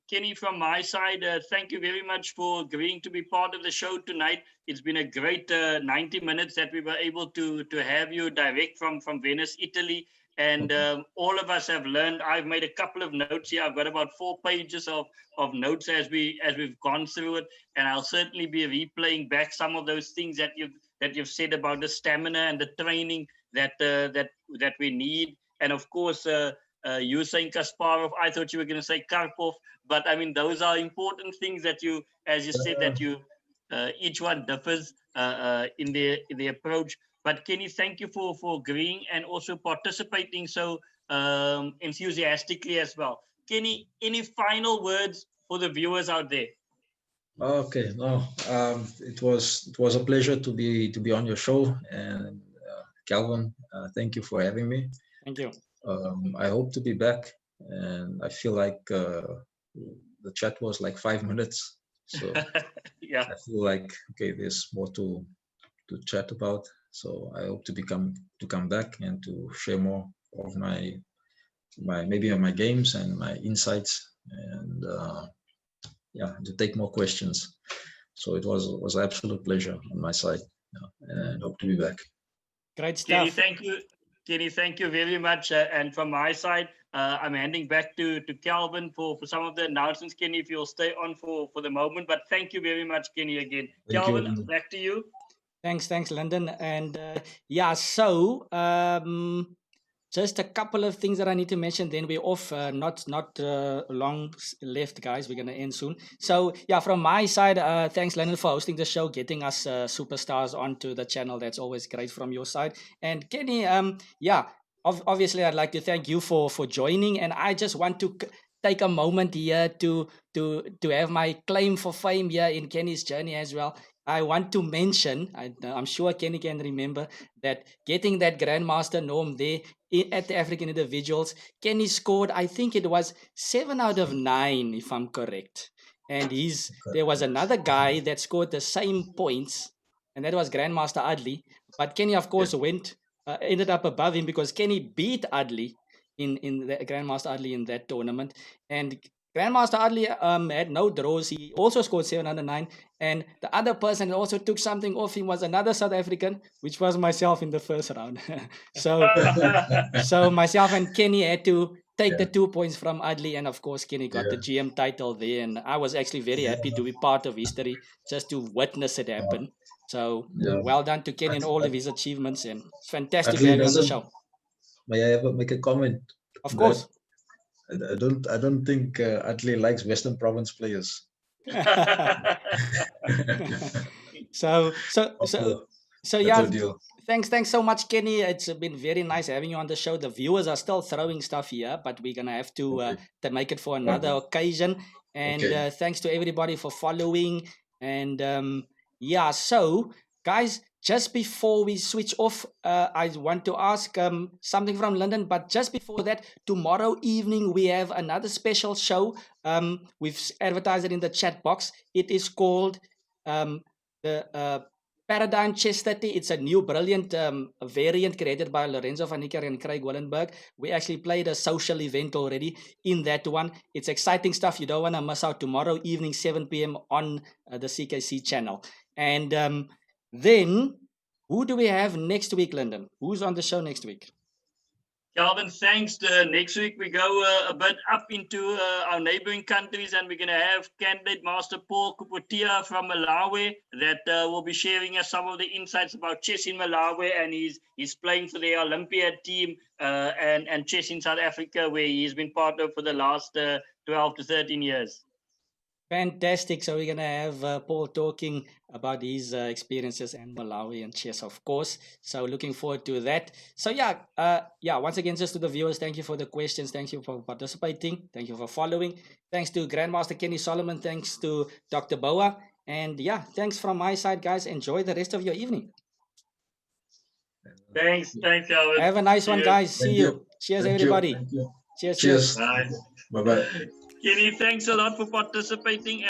Kenny, from my side, thank you very much for agreeing to be part of the show tonight. It's been a great 90 minutes that we were able to have you direct from Venice, Italy. And all of us have learned. I've made a couple of notes here. I've got about 4 pages of notes as we've gone through it, and I'll certainly be replaying back some of those things that you've said about the stamina and the training that we need. And of course, you saying Kasparov, I thought you were going to say Karpov, but I mean, those are important things that you, as you said, that you each one differs in the approach. But Kenny, thank you for agreeing and also participating so enthusiastically as well. Kenny, any final words for the viewers out there? Okay, no, it was a pleasure to be on your show, and Calvin, thank you for having me. Thank you. I hope to be back, and I feel like the chat was like 5 minutes, so yeah, I feel like okay, there's more to chat about. So I hope to come back and to share more of my maybe on my games and my insights, and yeah, to take more questions. So it was an absolute pleasure on my side, and hope to be back. Great stuff. Kenny, thank you. Kenny, thank you very much. And from my side, I'm handing back to Calvin for some of the announcements. Kenny, if you'll stay on for the moment. But thank you very much, Kenny, again. Thank Calvin, you. back to you. Thanks, Lyndon. And yeah, so just a couple of things that I need to mention. Then we're off. Not long left, guys. We're gonna end soon. So yeah, from my side, thanks, Lyndon, for hosting the show, getting us superstars onto the channel. That's always great from your side. And Kenny, yeah, obviously, I'd like to thank you for joining. And I just want to take a moment here to have my claim for fame here in Kenny's journey as well. I want to mention, I'm sure Kenny can remember, that getting that Grandmaster norm there at the African individuals, Kenny scored, I think it was 7 out of 9, if I'm correct. And there was another guy that scored the same points, and that was Grandmaster Adley. But Kenny, of course, ended up above him because Kenny beat Adley in the Grandmaster Adley in that tournament. And Grandmaster Adley had no draws. He also scored 7 out of 9. And the other person that also took something off him was another South African, which was myself in the first round. so myself and Kenny had to take the 2 points from Adley. And of course, Kenny got the GM title there. And I was actually very happy to be part of history, just to witness it happen. So well done to Kenny and all of his achievements. And it's fantastic to have you on the show. May I ever make a comment? Of course. I don't think Adley likes Western Province players. so yeah, thanks so much, Kenny. It's been very nice having you on the show. The viewers are still throwing stuff here, but we're gonna have to make it for another occasion. And thanks to everybody for following. And yeah, so guys, just before we switch off, I want to ask something from London. But just before that, tomorrow evening, we have another special show. We've advertised it in the chat box. It is called the Paradigm Chess 30. It's a new brilliant variant created by Lorenzo Van Niekerk and Craig Wallenberg. We actually played a social event already in that one. It's exciting stuff. You don't want to miss out. Tomorrow evening, 7 p.m. on the CKC channel. And then, who do we have next week, Lyndon? Who's on the show next week? Calvin, thanks. Next week we go a bit up into our neighboring countries, and we're going to have candidate Master Paul Kupotia from Malawi that will be sharing us some of the insights about chess in Malawi, and he's playing for the Olympiad team and chess in South Africa, where he's been part of for the last 12 to 13 years. Fantastic. So we're going to have Paul talking about his experiences in Malawi and chess, of course. So looking forward to that. So yeah, once again, just to the viewers, thank you for the questions. Thank you for participating. Thank you for following. Thanks to Grandmaster Kenny Solomon. Thanks to Dr.Bouah. And yeah, thanks from my side, guys. Enjoy the rest of your evening. Thanks, Calvin. Have a nice one, Cheers. guys. See Thank you. you. Cheers, Thank you. everybody. Thank you. Cheers, Cheers. cheers. Bye. Bye bye. Kenny, thanks a lot for participating.